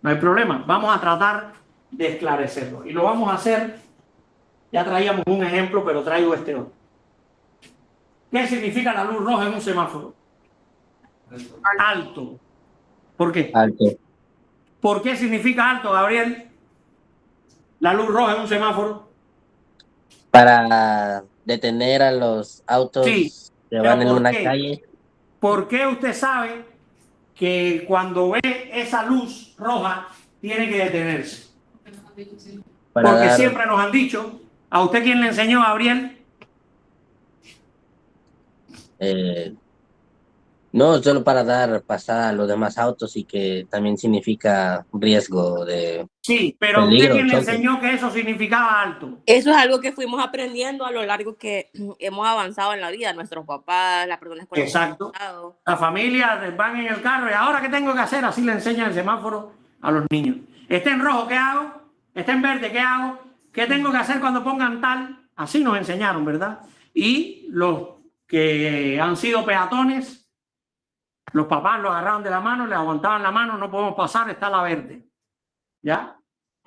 No hay problema. Vamos a tratar de esclarecerlo. Y lo vamos a hacer, ya traíamos un ejemplo, pero traigo este otro. ¿Qué significa la luz roja en un semáforo? Alto. ¿Por qué? Alto. ¿Por qué significa alto, Gabriel? La luz roja en un semáforo. Para detener a los autos que van en una calle. ¿Por qué usted sabe que cuando ve esa luz roja tiene que detenerse? Porque siempre nos han dicho. ¿A usted quién le enseñó, Gabriel? No, solo para dar pasada a los demás autos y que también significa riesgo de Sí, pero peligro, ¿usted quién le choque. enseñó que eso significaba alto? Eso es algo que fuimos aprendiendo a lo largo que hemos avanzado en la vida. Nuestros papás, las personas con las que hemos Exacto. pasado. La familia van en el carro y ahora ¿qué tengo que hacer? Así le enseñan el semáforo a los niños. Está en rojo, ¿qué hago? Está en verde, ¿qué hago? ¿Qué tengo que hacer cuando pongan tal? Así nos enseñaron, ¿verdad? Y los que han sido peatones, los papás los agarraron de la mano, les aguantaban la mano, no podemos pasar, está la verde. ¿Ya?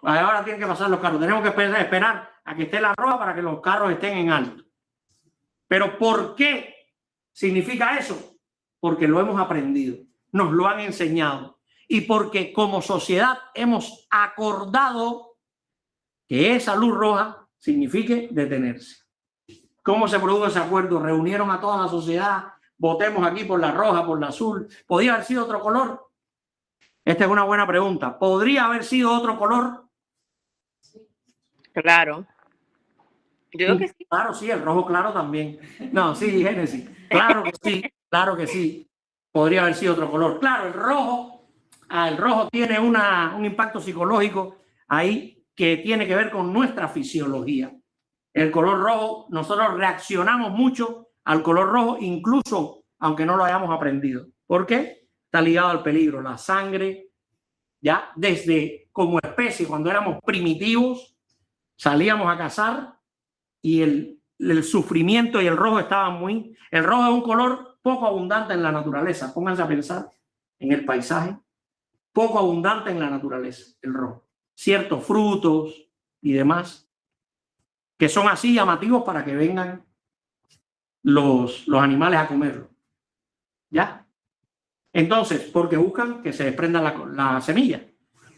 Ahora tienen que pasar los carros. Tenemos que esperar a que esté la roja para que los carros estén en alto. Pero ¿por qué significa eso? Porque lo hemos aprendido, nos lo han enseñado y porque como sociedad hemos acordado que esa luz roja signifique detenerse. ¿Cómo se produjo ese acuerdo? Reunieron a toda la sociedad, votemos aquí por la roja, por la azul. ¿Podría haber sido otro color? Esta es una buena pregunta. ¿Podría haber sido otro color? Claro. Yo creo que sí. Claro, sí, el rojo claro también. No, sí, Génesis. Claro que sí, claro que sí. Podría haber sido otro color. Claro, el rojo tiene un impacto psicológico ahí que tiene que ver con nuestra fisiología. El color rojo, nosotros reaccionamos mucho al color rojo, incluso aunque no lo hayamos aprendido. ¿Por qué? Está ligado al peligro. La sangre, ya desde como especie, cuando éramos primitivos, salíamos a cazar y el sufrimiento y el rojo estaban muy... El rojo es un color poco abundante en la naturaleza. Pónganse a pensar en el paisaje. Poco abundante en la naturaleza, el rojo. Ciertos frutos y demás que son así llamativos para que vengan los animales a comerlo. ¿Ya? Entonces, porque buscan que se desprenda la semilla,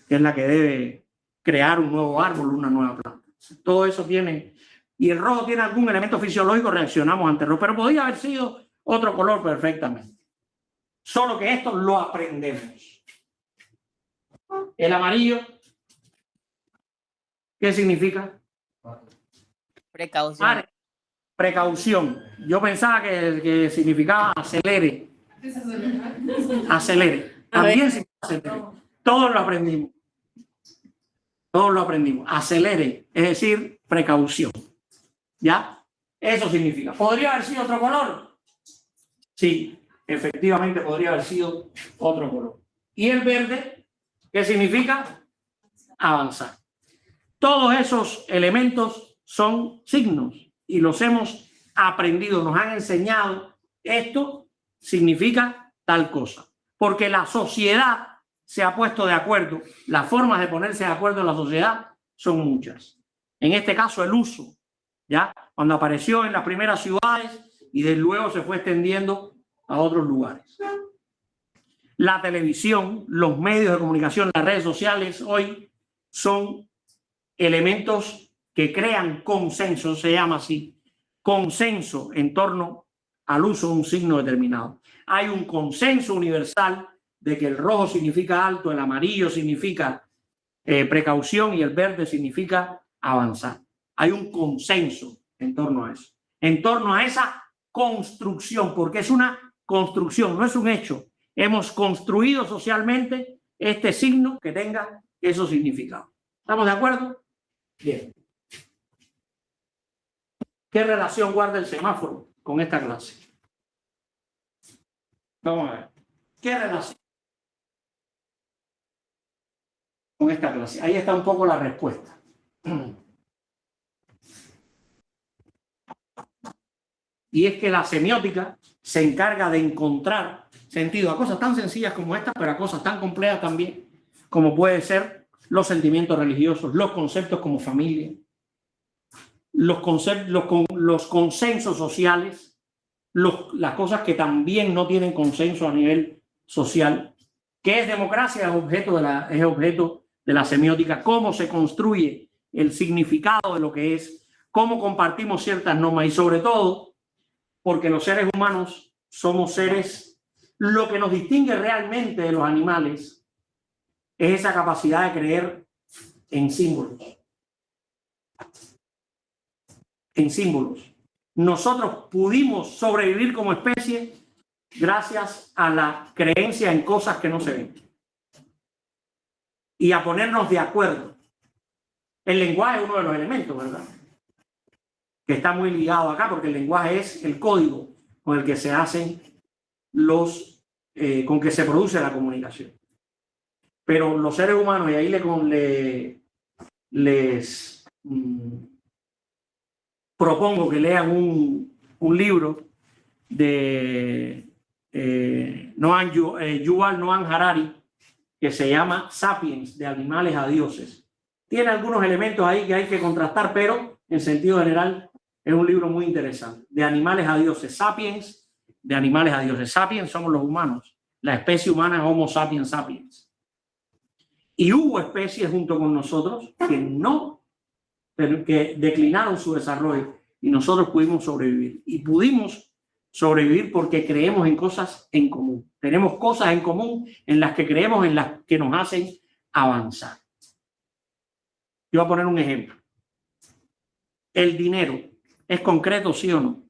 que es la que debe crear un nuevo árbol, una nueva planta. Todo eso tiene... Y el rojo tiene algún elemento fisiológico, reaccionamos ante el rojo, pero podría haber sido otro color perfectamente. Solo que esto lo aprendemos. El amarillo ¿Qué significa? Precaución. Precaución. Yo pensaba que significaba acelere. Acelere. También significa acelere. Todos lo aprendimos. Todos lo aprendimos. Acelere, es decir, precaución. ¿Ya? Eso significa. ¿Podría haber sido otro color? Sí, efectivamente podría haber sido otro color. ¿Y el verde? ¿Qué significa? Avanzar. Todos esos elementos son signos y los hemos aprendido, nos han enseñado. Esto significa tal cosa. Porque la sociedad se ha puesto de acuerdo. Las formas de ponerse de acuerdo en la sociedad son muchas. En este caso, el uso, ¿ya? Cuando apareció en las primeras ciudades y desde luego se fue extendiendo a otros lugares. La televisión, los medios de comunicación, las redes sociales hoy son elementos que crean consenso, se llama así, consenso en torno al uso de un signo determinado. Hay un consenso universal de que el rojo significa alto, el amarillo significa precaución y el verde significa avanzar. Hay un consenso en torno a eso, en torno a esa construcción, porque es una construcción, no es un hecho. Hemos construido socialmente este signo que tenga esos significados. ¿Estamos de acuerdo? Bien. ¿Qué relación guarda el semáforo con esta clase? Vamos a ver. ¿Qué relación con esta clase? Ahí está un poco la respuesta. Y es que la semiótica se encarga de encontrar sentido a cosas tan sencillas como estas, pero a cosas tan complejas también, como puede ser los sentimientos religiosos, los conceptos como familia, los consensos sociales, las cosas que también no tienen consenso a nivel social. ¿Qué es democracia? Es objeto de la semiótica. ¿Cómo se construye el significado de lo que es? ¿Cómo compartimos ciertas normas? Y sobre todo, porque los seres humanos somos seres, lo que nos distingue realmente de los animales es esa capacidad de creer en símbolos. En símbolos. Nosotros pudimos sobrevivir como especie gracias a la creencia en cosas que no se ven y a ponernos de acuerdo. El lenguaje es uno de los elementos, ¿verdad? Que está muy ligado acá, porque el lenguaje es el código con el que se hacen con que se produce la comunicación. Pero los seres humanos, y ahí les propongo que lean un libro de Yuval Noah Harari, que se llama Sapiens, de animales a dioses. Tiene algunos elementos ahí que hay que contrastar, pero en sentido general es un libro muy interesante. De animales a dioses. Sapiens, de animales a dioses. Sapiens somos los humanos. La especie humana es Homo sapiens sapiens. Y hubo especies junto con nosotros que declinaron su desarrollo y nosotros pudimos sobrevivir. Y pudimos sobrevivir porque creemos en cosas en común. Tenemos cosas en común en las que creemos, en las que nos hacen avanzar. Yo voy a poner un ejemplo. ¿El dinero es concreto, sí o no?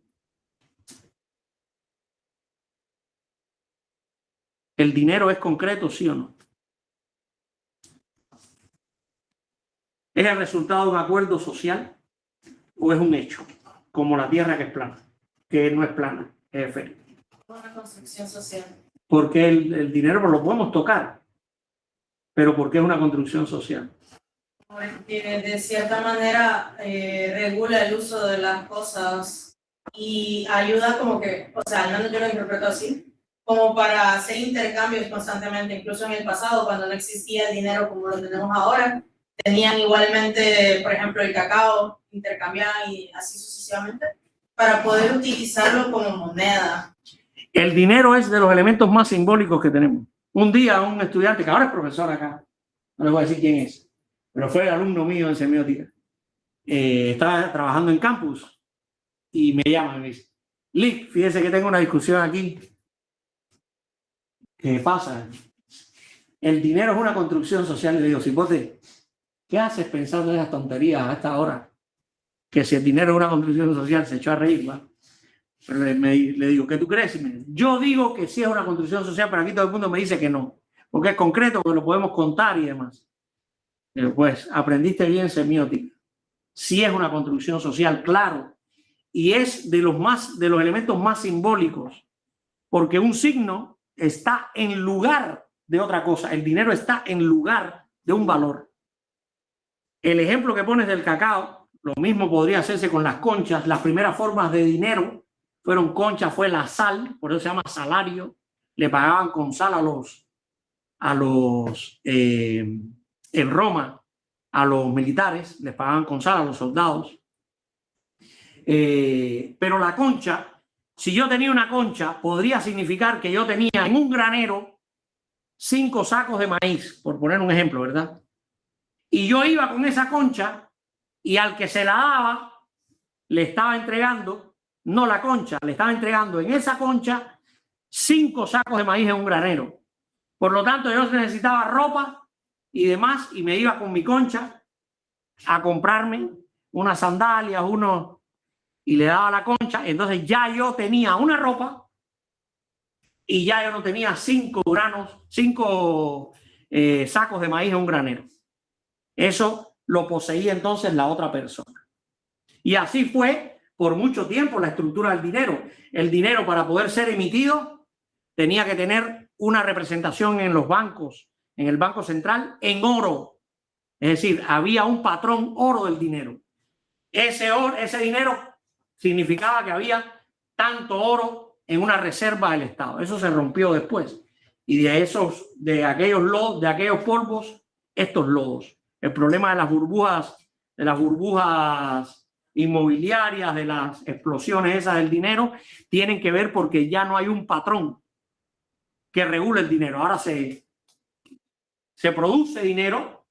¿El dinero es concreto, sí o no? ¿Es el resultado de un acuerdo social o es un hecho? Como la tierra que es plana, que no es plana, es esférica. Una construcción social. Porque el dinero lo podemos tocar, pero ¿por qué es una construcción social? Porque de cierta manera regula el uso de las cosas y ayuda como que, o sea, al menos yo lo interpreto así, como para hacer intercambios constantemente, incluso en el pasado, cuando no existía el dinero como lo tenemos ahora, tenían igualmente, por ejemplo, el cacao, intercambiaban y así sucesivamente, para poder utilizarlo como moneda. El dinero es de los elementos más simbólicos que tenemos. Un día un estudiante, que ahora es profesor acá, no les voy a decir quién es, pero fue alumno mío en semiótica, estaba trabajando en campus y me llama y me dice, Lick, fíjese que tengo una discusión aquí. ¿Qué pasa? El dinero es una construcción social. Y le digo, cipote, ¿Qué haces pensando en esas tonterías a esta hora? Que si el dinero es una construcción social, se echó a reír, ¿va? Pero le digo, ¿qué tú crees? Yo digo que sí es una construcción social, pero aquí todo el mundo me dice que no, porque es concreto, que lo podemos contar y demás. Pero pues aprendiste bien semiótica. Sí es una construcción social, claro, y es de los elementos más simbólicos, porque un signo está en lugar de otra cosa. El dinero está en lugar de un valor. El ejemplo que pones del cacao, lo mismo podría hacerse con las conchas. Las primeras formas de dinero fueron conchas, fue la sal, por eso se llama salario. Le pagaban con sal en Roma a los militares, les pagaban con sal a los soldados. Pero la concha, si yo tenía una concha, podría significar que yo tenía en un granero 5 sacos de maíz, por poner un ejemplo, ¿verdad? Y yo iba con esa concha y al que se la daba le estaba entregando, no la concha, le estaba entregando en esa concha 5 sacos de maíz en un granero. Por lo tanto, yo necesitaba ropa y demás y me iba con mi concha a comprarme unas sandalias, y le daba la concha. Entonces ya yo tenía una ropa y ya yo no tenía 5 sacos de maíz en un granero. Eso lo poseía entonces la otra persona. Y así fue por mucho tiempo la estructura del dinero. El dinero, para poder ser emitido, tenía que tener una representación en los bancos, en el Banco Central, en oro. Es decir, había un patrón oro del dinero. Ese dinero significaba que había tanto oro en una reserva del Estado. Eso se rompió después. Y de aquellos polvos, estos lodos. El problema de las burbujas inmobiliarias, de las explosiones esas del dinero, tienen que ver porque ya no hay un patrón que regule el dinero. Ahora se produce dinero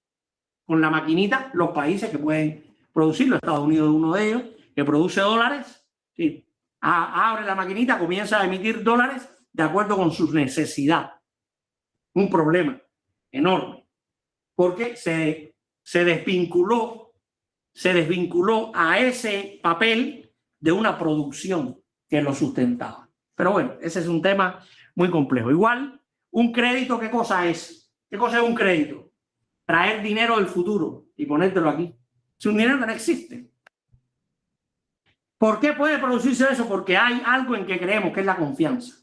con la maquinita, los países que pueden producirlo, Estados Unidos es uno de ellos, que produce dólares, sí, abre la maquinita, comienza a emitir dólares de acuerdo con su necesidad. Un problema enorme, porque se desvinculó a ese papel de una producción que lo sustentaba. Pero bueno, ese es un tema muy complejo. Igual, un crédito, ¿qué cosa es? ¿Qué cosa es un crédito? Traer dinero del futuro y ponértelo aquí. Es un dinero que no existe. ¿Por qué puede producirse eso? Porque hay algo en que creemos, que es la confianza.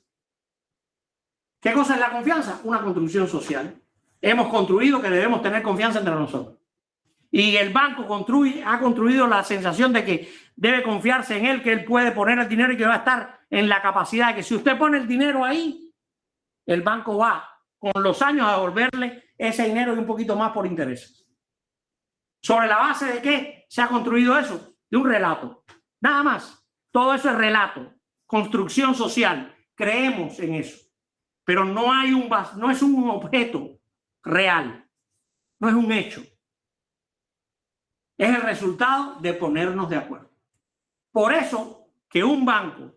¿Qué cosa es la confianza? Una construcción social. Hemos construido que debemos tener confianza entre nosotros. Y el banco ha construido la sensación de que debe confiarse en él, que él puede poner el dinero y que va a estar en la capacidad de que si usted pone el dinero ahí, el banco va con los años a devolverle ese dinero y un poquito más por intereses. ¿Sobre la base de qué se ha construido eso? De un relato. Nada más. Todo eso es relato, construcción social. Creemos en eso. Pero no es un objeto real. No es un hecho. Es el resultado de ponernos de acuerdo. Por eso, que un banco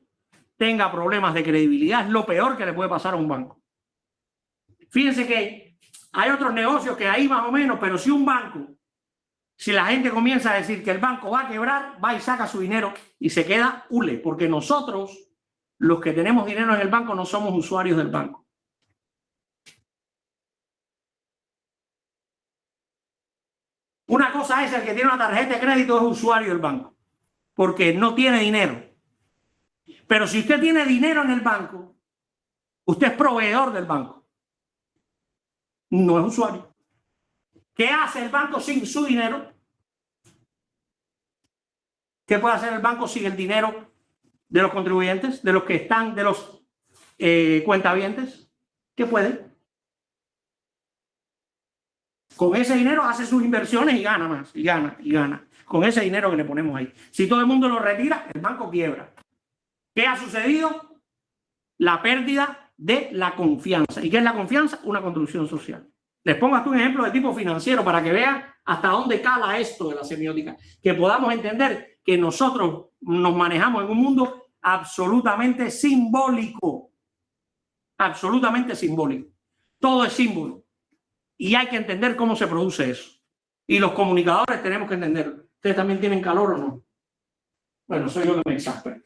tenga problemas de credibilidad es lo peor que le puede pasar a un banco. Fíjense que hay otros negocios que ahí más o menos, pero si un banco, si la gente comienza a decir que el banco va a quebrar, va y saca su dinero y se queda hule, porque nosotros, los que tenemos dinero en el banco, no somos usuarios del banco. Una cosa es el que tiene una tarjeta de crédito es usuario del banco, porque no tiene dinero. Pero si usted tiene dinero en el banco, usted es proveedor del banco. No es usuario. ¿Qué hace el banco sin su dinero? ¿Qué puede hacer el banco sin el dinero de los contribuyentes, de los que están, de los cuentavientes? ¿Qué puede? Con ese dinero hace sus inversiones y gana más, y gana. Con ese dinero que le ponemos ahí. Si todo el mundo lo retira, el banco quiebra. ¿Qué ha sucedido? La pérdida de la confianza. ¿Y qué es la confianza? Una construcción social. Les pongo aquí un ejemplo de tipo financiero para que vean hasta dónde cala esto de la semiótica. Que podamos entender que nosotros nos manejamos en un mundo absolutamente simbólico. Absolutamente simbólico. Todo es símbolo. Y hay que entender cómo se produce eso. Y los comunicadores tenemos que entenderlo. ¿Ustedes también tienen calor o no? Bueno, soy yo que me exaspero.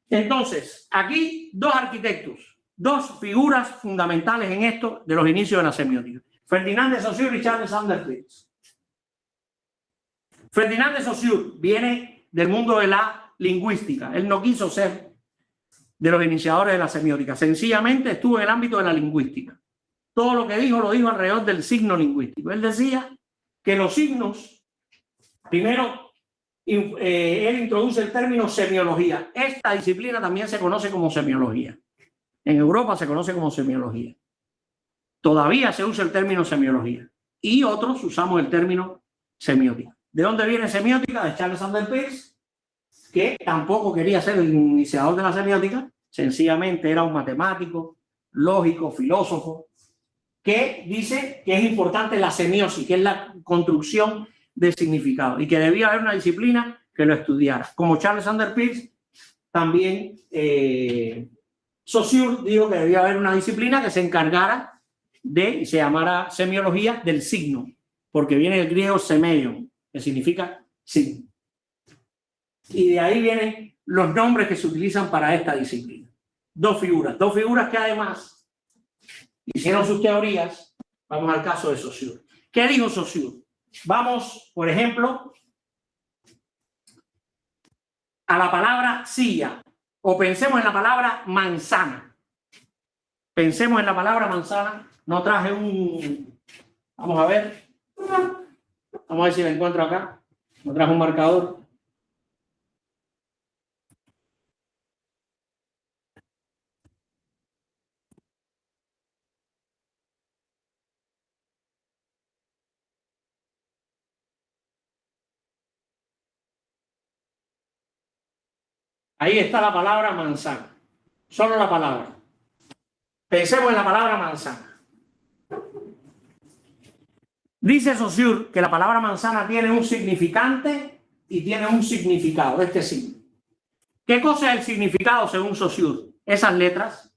Entonces, aquí dos arquitectos, dos figuras fundamentales en esto de los inicios de la semiótica. Ferdinand de Saussure y Charles Sanders Peirce. Ferdinand de Saussure viene del mundo de la lingüística. Él no quiso ser de los iniciadores de la semiótica. Sencillamente estuvo en el ámbito de la lingüística. Todo lo que dijo, lo dijo alrededor del signo lingüístico. Él decía que los signos, primero, él introduce el término semiología. Esta disciplina también se conoce como semiología. En Europa se conoce como semiología. Todavía se usa el término semiología. Y otros usamos el término semiótica. ¿De dónde viene semiótica? De Charles Sanders Peirce, que tampoco quería ser el iniciador de la semiótica, sencillamente era un matemático, lógico, filósofo, que dice que es importante la semiosis, que es la construcción de significado, y que debía haber una disciplina que lo estudiara. Como Charles Sanders Peirce, también Saussure dijo que debía haber una disciplina que se encargara de, y se llamara semiología del signo, porque viene del griego semeion, que significa signo. Y de ahí vienen los nombres que se utilizan para esta disciplina. Dos figuras que además hicieron sus teorías. Vamos al caso de Saussure. ¿Qué dijo Saussure? Vamos, por ejemplo, a la palabra silla, o pensemos en la palabra manzana. Pensemos en la palabra manzana. No traje un... Vamos a ver. Vamos a ver si la encuentro acá. No traje un marcador. Ahí está la palabra manzana. Solo la palabra. Pensemos en la palabra manzana. Dice Saussure que la palabra manzana tiene un significante y tiene un significado, este signo. ¿Qué cosa es el significado según Saussure? Esas letras,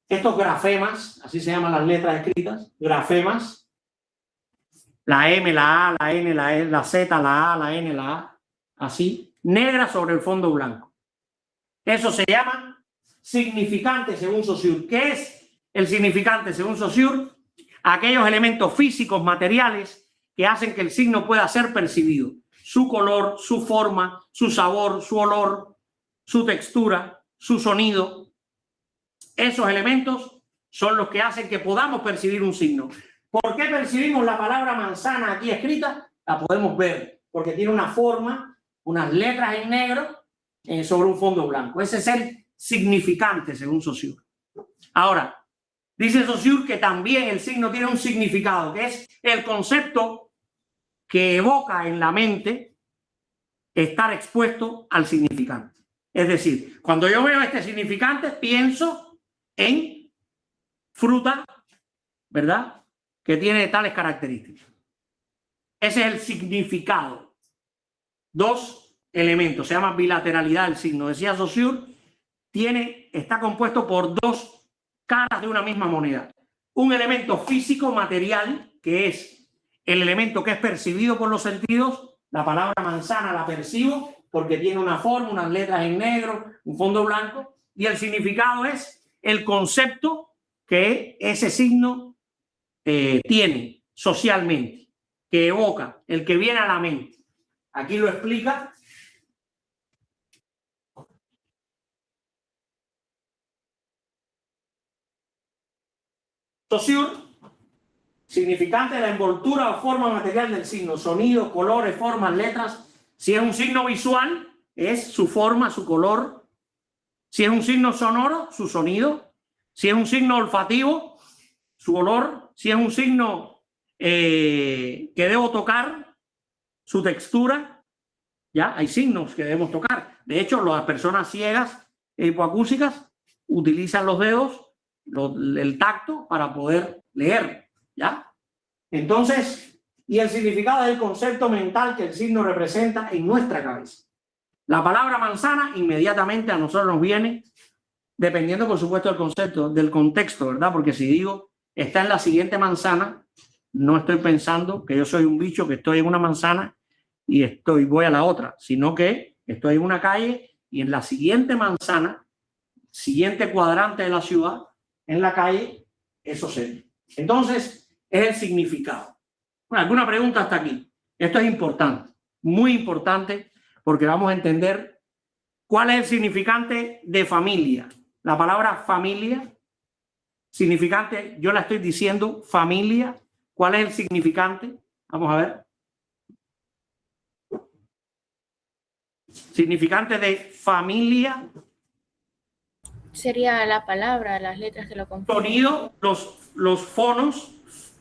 estos grafemas, así se llaman las letras escritas, grafemas, la M, la A, la N, la E, la Z, la A, la N, la A, así, negra sobre el fondo blanco. Eso se llama significante según Saussure. ¿Qué es el significante según Saussure? Aquellos elementos físicos, materiales, que hacen que el signo pueda ser percibido. Su color, su forma, su sabor, su olor, su textura, su sonido. Esos elementos son los que hacen que podamos percibir un signo. ¿Por qué percibimos la palabra manzana aquí escrita? La podemos ver, porque tiene una forma, unas letras en negro sobre un fondo blanco. Ese es el significante según Saussure. Ahora, dice Saussure que también el signo tiene un significado, que es el concepto que evoca en la mente estar expuesto al significante. Es decir, cuando yo veo este significante, pienso en fruta, ¿verdad?, que tiene tales características. Ese es el significado. Dos elementos, se llama bilateralidad del signo. Decía Saussure, está compuesto por dos caras de una misma moneda. Un elemento físico, material, que es el elemento que es percibido por los sentidos. La palabra manzana la percibo porque tiene una forma, unas letras en negro, un fondo blanco. Y el significado es el concepto que ese signo tiene socialmente, que evoca, el que viene a la mente. Aquí lo explica. Saussure, significante de la envoltura o forma material del signo, sonidos, colores, formas, letras. Si es un signo visual, es su forma, su color. Si es un signo sonoro, su sonido. Si es un signo olfativo, su olor. Si es un signo que debo tocar, su textura. Ya hay signos que debemos tocar. De hecho, las personas ciegas e hipoacúsicas utilizan los dedos, el tacto, para poder leer, ¿ya? Entonces, y el significado es el concepto mental que el signo representa en nuestra cabeza. La palabra manzana inmediatamente a nosotros nos viene, dependiendo, por supuesto, del concepto, del contexto, ¿verdad? Porque si digo, está en la siguiente manzana, no estoy pensando que yo soy un bicho que estoy en una manzana y voy a la otra, sino que estoy en una calle y en la siguiente manzana, siguiente cuadrante de la ciudad, en la calle, eso se ve. Entonces, es el significado. Bueno, ¿alguna pregunta hasta aquí? Esto es importante, muy importante, porque vamos a entender cuál es el significante de familia. La palabra familia, significante, yo la estoy diciendo, familia. ¿Cuál es el significante? Vamos a ver. Significante de familia. Sería la palabra, las letras que lo conforman. Sonido, los fonos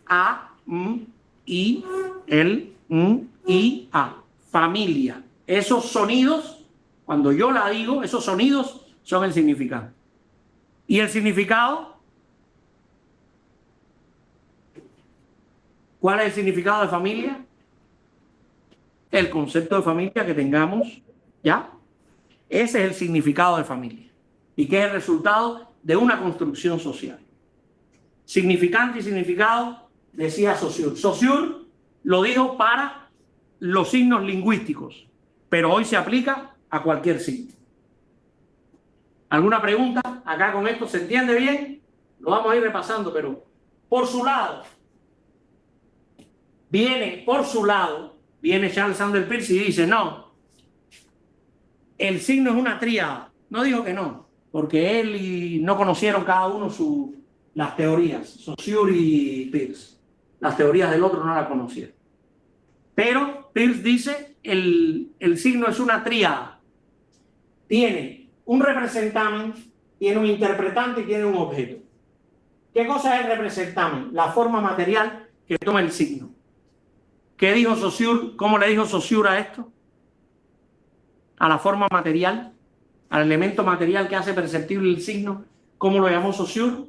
A, M, I, el, M, I, A. Familia. Esos sonidos, cuando yo la digo, esos sonidos son el significado. ¿Y el significado? ¿Cuál es el significado de familia? El concepto de familia que tengamos, ¿ya? Ese es el significado de familia. Y que es el resultado de una construcción social. Significante y significado, decía Saussure. Saussure lo dijo para los signos lingüísticos, pero hoy se aplica a cualquier signo. ¿Alguna pregunta? Acá con esto se entiende bien. Lo vamos a ir repasando, pero por su lado, viene Charles Sanders Peirce y dice, no, el signo es una tríada. No dijo que no, porque él no conocieron cada uno las teorías, Saussure y Peirce. Las teorías del otro no las conocieron. Pero Peirce dice, el signo es una tríada. Tiene un representante, tiene un interpretante y tiene un objeto. ¿Qué cosa es el representante? La forma material que toma el signo. ¿Qué dijo Saussure? ¿Cómo le dijo Saussure a esto? A la forma material, al elemento material que hace perceptible el signo. ¿Cómo lo llamó Saussure?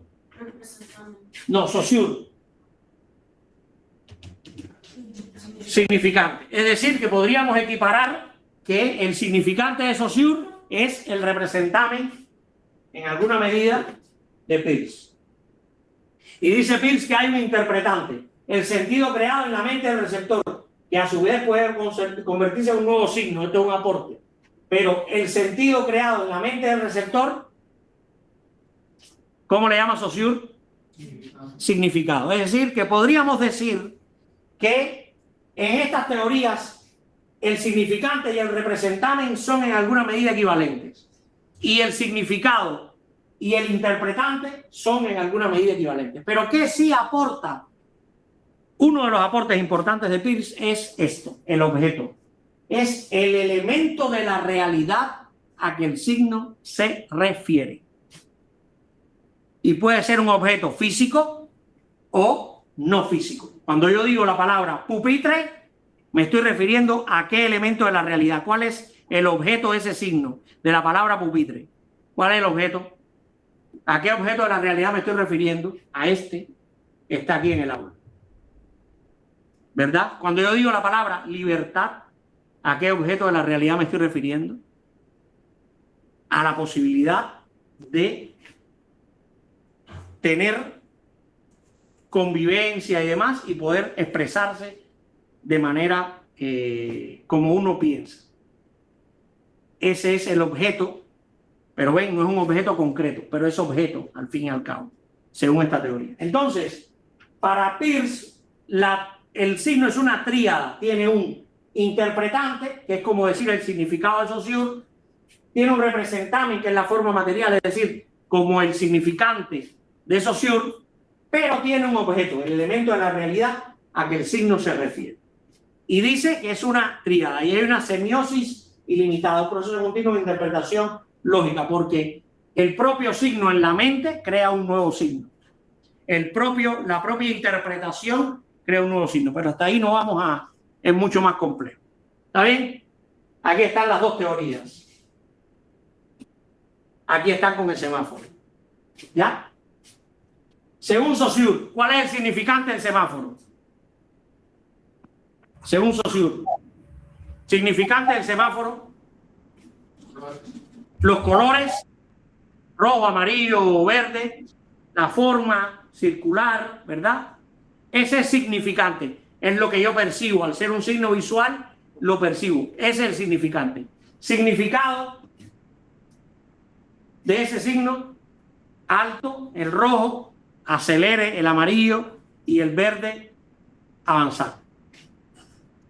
No, Saussure. Significante. Es decir, que podríamos equiparar que el significante de Saussure es el representante, en alguna medida, de Peirce. Y dice Peirce que hay un interpretante, el sentido creado en la mente del receptor, que a su vez puede convertirse en un nuevo signo. Esto es un aporte. Pero el sentido creado en la mente del receptor, ¿cómo le llama Saussure? Significado. Es decir, que podríamos decir que en estas teorías el significante y el representante son en alguna medida equivalentes. Y el significado y el interpretante son en alguna medida equivalentes. Pero ¿qué sí aporta? Uno de los aportes importantes de Peirce es esto, el objeto. Es el elemento de la realidad a que el signo se refiere. Y puede ser un objeto físico o no físico. Cuando yo digo la palabra pupitre, me estoy refiriendo a qué elemento de la realidad. ¿Cuál es el objeto de ese signo de la palabra pupitre? ¿Cuál es el objeto? ¿A qué objeto de la realidad me estoy refiriendo? A este que está aquí en el aula. ¿Verdad? Cuando yo digo la palabra libertad, ¿a qué objeto de la realidad me estoy refiriendo? A la posibilidad de tener convivencia y demás y poder expresarse de manera como uno piensa. Ese es el objeto, pero ven, no es un objeto concreto, pero es objeto al fin y al cabo, según esta teoría. Entonces, para Peirce, el signo es una tríada, tiene un interpretante, que es como decir el significado de Saussure, tiene un representante, que es la forma material, es decir, como el significante de Saussure, pero tiene un objeto, el elemento de la realidad a que el signo se refiere. Y dice que es una tríada, y hay una semiosis ilimitada, un proceso continuo de interpretación lógica, porque el propio signo en la mente crea un nuevo signo. La propia interpretación crea un nuevo signo, pero hasta ahí no vamos a... es mucho más complejo. ¿Está bien? Aquí están las dos teorías. Aquí están con el semáforo. ¿Ya? Según Saussure, ¿cuál es el significante del semáforo? Según Saussure. Significante del semáforo. Los colores, rojo, amarillo o verde, la forma circular, ¿verdad? Ese es significante. Es lo que yo percibo. Al ser un signo visual, lo percibo. Ese es el significante. Significado de ese signo: alto, el rojo, acelere, el amarillo, y el verde, avanzar.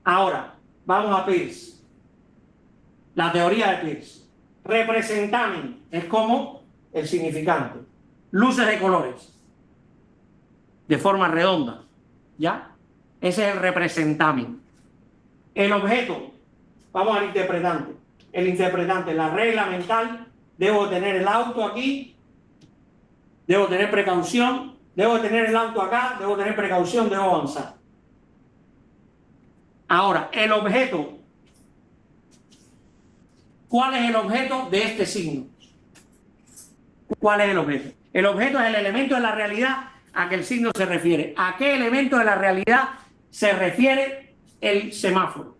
Ahora, vamos a Peirce. La teoría de Peirce. Representamen es como el significante. Luces de colores de forma redonda, ¿ya? Ese es el representamen. El objeto, vamos al interpretante. El interpretante, la regla mental: debo tener el auto aquí, debo tener precaución, debo tener el auto acá, debo tener precaución, debo avanzar. Ahora, el objeto. ¿Cuál es el objeto de este signo? ¿Cuál es el objeto? El objeto es el elemento de la realidad a que el signo se refiere. ¿A qué elemento de la realidad se refiere el semáforo?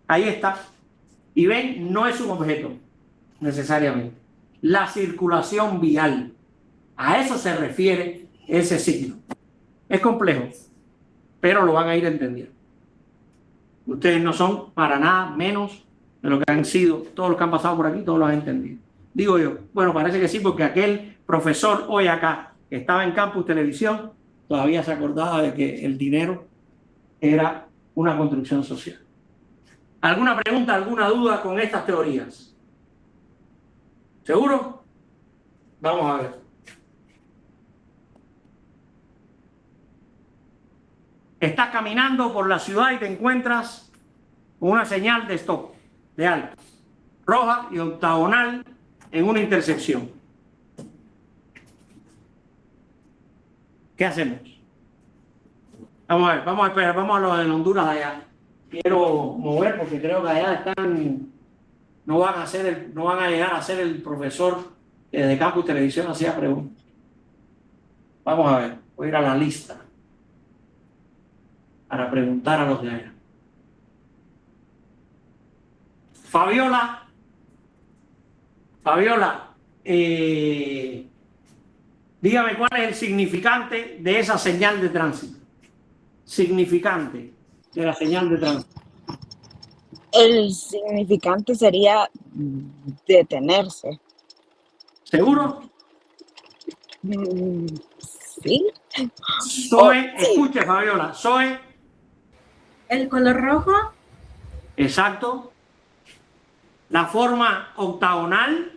Ahí está. Y ven, no es un objeto necesariamente. La circulación vial. A eso se refiere ese signo. Es complejo, pero lo van a ir entendiendo. Ustedes no son para nada menos de lo que han sido. Todos los que han pasado por aquí, todos lo han entendido. Digo yo, bueno, parece que sí, porque aquel profesor hoy acá, que estaba en Campus Televisión, todavía se acordaba de que el dinero era una construcción social. ¿Alguna pregunta, alguna duda con estas teorías? ¿Seguro? Vamos a ver. Estás caminando por la ciudad y te encuentras con una señal de stop, de alto, roja y octagonal en una intersección. ¿Qué hacemos? Vamos a ver, vamos a esperar, vamos a lo de Honduras de allá. Quiero mover porque creo que allá están, no van a llegar a ser el profesor de Campus Televisión hacía preguntas. Vamos a ver, voy a ir a la lista para preguntar a los de allá. Fabiola, dígame cuál es el significante de esa señal de tránsito. Significante de la señal de tránsito. El significante sería detenerse. ¿Seguro? Sí. Zoe, escuche, Fabiola. Zoe. El color rojo. Exacto. La forma octagonal.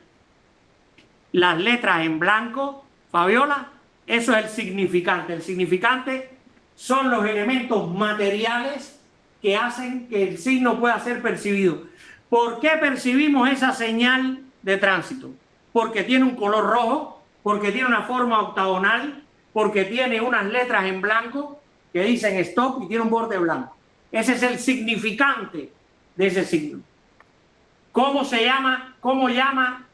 Las letras en blanco. Fabiola, eso es el significante. El significante son los elementos materiales que hacen que el signo pueda ser percibido. ¿Por qué percibimos esa señal de tránsito? Porque tiene un color rojo, porque tiene una forma octagonal, porque tiene unas letras en blanco que dicen stop y tiene un borde blanco. Ese es el significante de ese signo. ¿Cómo se llama? ¿Cómo llama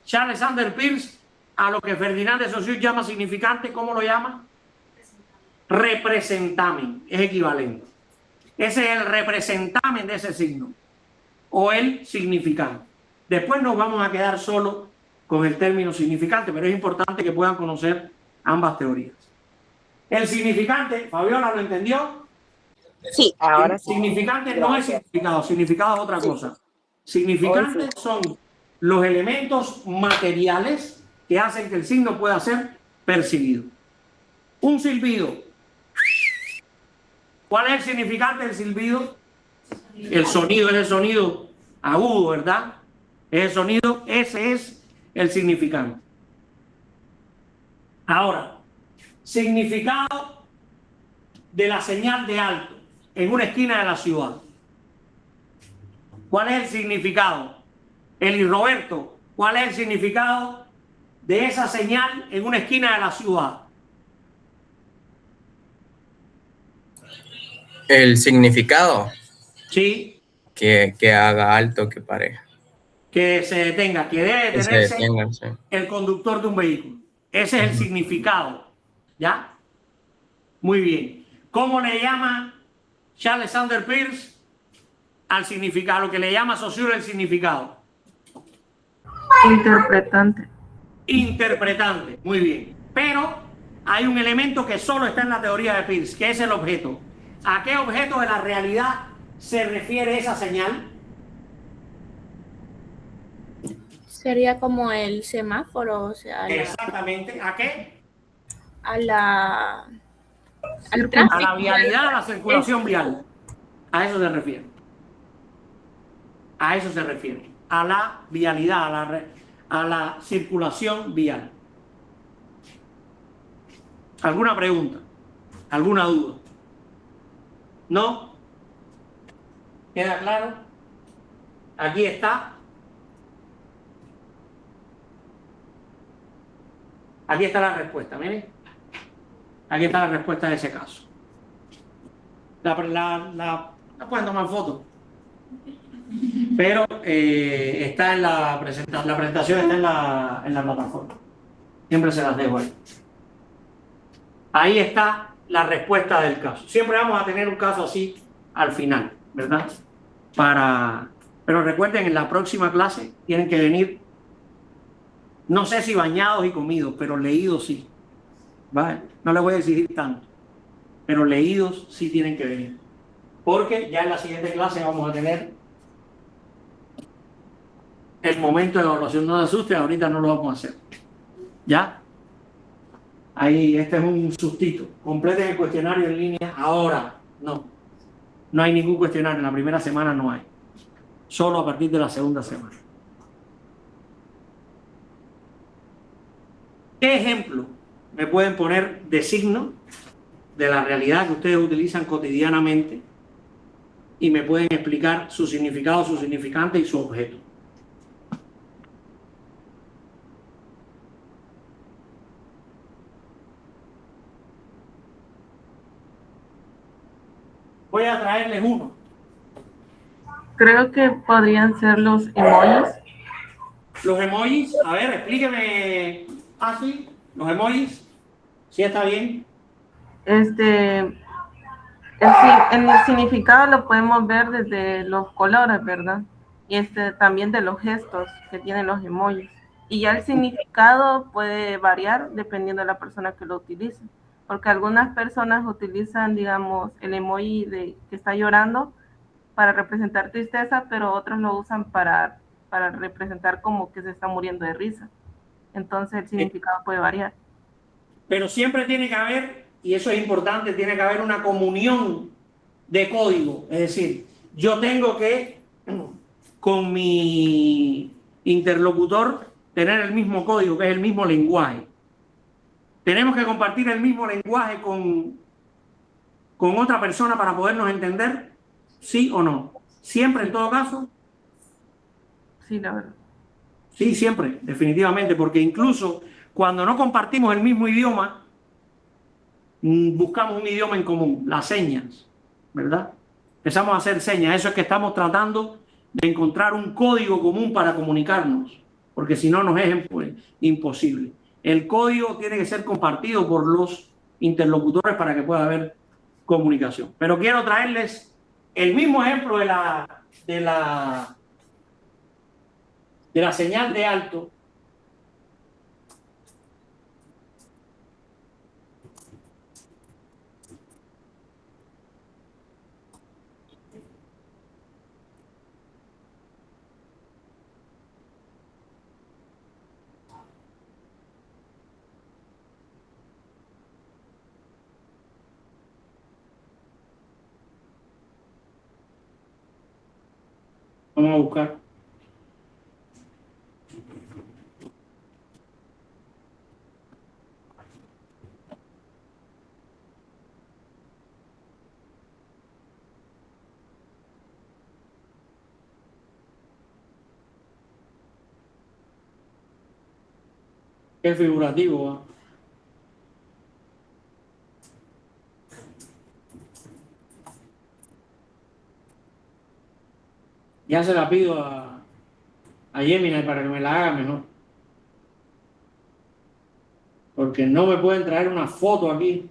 Charles Sanders Peirce a lo que Ferdinand de Saussure llama significante? ¿Cómo lo llama? Representamen. Es equivalente. Ese es el representamen de ese signo o el significante. Después nos vamos a quedar solo con el término significante, pero es importante que puedan conocer ambas teorías. El significante, Fabiola, ¿lo entendió? Sí, ahora sí. Significante no es significado, significado es otra cosa. Significantes son los elementos materiales que hacen que el signo pueda ser percibido. Un silbido. ¿Cuál es el significante del silbido? El sonido es el sonido agudo, ¿verdad? Es el sonido, ese es el significante. Ahora, significado de la señal de alto en una esquina de la ciudad. ¿Cuál es el significado? Eli Roberto, ¿cuál es el significado de esa señal en una esquina de la ciudad? El significado. Sí. Que haga alto, que pare. Que se detenga, que debe detenerse el conductor de un vehículo. Ese es el significado. ¿Ya? Muy bien. ¿Cómo le llama Charles Sanders Peirce al significado? Lo que le llama Saussure el significado. Interpretante. Interpretante. Muy bien. Pero hay un elemento que solo está en la teoría de Peirce, que es el objeto. ¿A qué objeto de la realidad se refiere esa señal? Sería como el semáforo, o sea, Exactamente. ¿A qué? a la al A la vialidad, a la circulación vial. A eso se refiere. A eso se refiere. A la vialidad, a la circulación vial. ¿Alguna pregunta? ¿Alguna duda? ¿No? ¿Queda claro? Aquí está. Aquí está la respuesta, miren. Aquí está la respuesta de ese caso. La pueden tomar foto. Pero está en la presentación. La presentación está en la plataforma. Siempre se las dejo ahí. Ahí está la respuesta del caso. Siempre vamos a tener un caso así al final, ¿verdad? Pero recuerden, en la próxima clase tienen que venir, no sé si bañados y comidos, pero leídos sí. ¿Vale? No les voy a exigir tanto, pero leídos sí tienen que venir. Porque ya en la siguiente clase vamos a tener el momento de evaluación. No se asusten, ahorita no lo vamos a hacer. ¿Ya? Ahí, este es un sustito. Completen el cuestionario en línea ahora. No. No hay ningún cuestionario. En la primera semana no hay. Solo a partir de la segunda semana. ¿Qué ejemplo me pueden poner de signo de la realidad que ustedes utilizan cotidianamente y me pueden explicar su significado, su significante y su objeto? Voy a traerles uno. Creo que podrían ser los emojis. Los emojis, a ver, explíqueme. Ah, sí, los emojis. Sí, está bien. En el significado lo podemos ver desde los colores, ¿verdad? Y también de los gestos que tienen los emojis. Y ya el significado puede variar dependiendo de la persona que lo utilice. Porque algunas personas utilizan, digamos, el emoji que está llorando para representar tristeza, pero otros lo usan para representar como que se está muriendo de risa. Entonces el significado puede variar. Pero siempre tiene que haber, y eso es importante, tiene que haber una comunión de código. Es decir, yo tengo que, con mi interlocutor, tener el mismo código, que es el mismo lenguaje. Tenemos que compartir el mismo lenguaje con otra persona para podernos entender, ¿sí o no? Siempre, en todo caso. Sí, la verdad. Sí, siempre, definitivamente, porque incluso cuando no compartimos el mismo idioma, buscamos un idioma en común, las señas, ¿verdad? Empezamos a hacer señas, eso es que estamos tratando de encontrar un código común para comunicarnos, porque si no nos es imposible. El código tiene que ser compartido por los interlocutores para que pueda haber comunicación. Pero quiero traerles el mismo ejemplo de la señal de alto. Vamos a buscar. Qué figurativo, ¿eh? Ya se la pido a Gemini para que me la haga mejor. Porque no me pueden traer una foto aquí.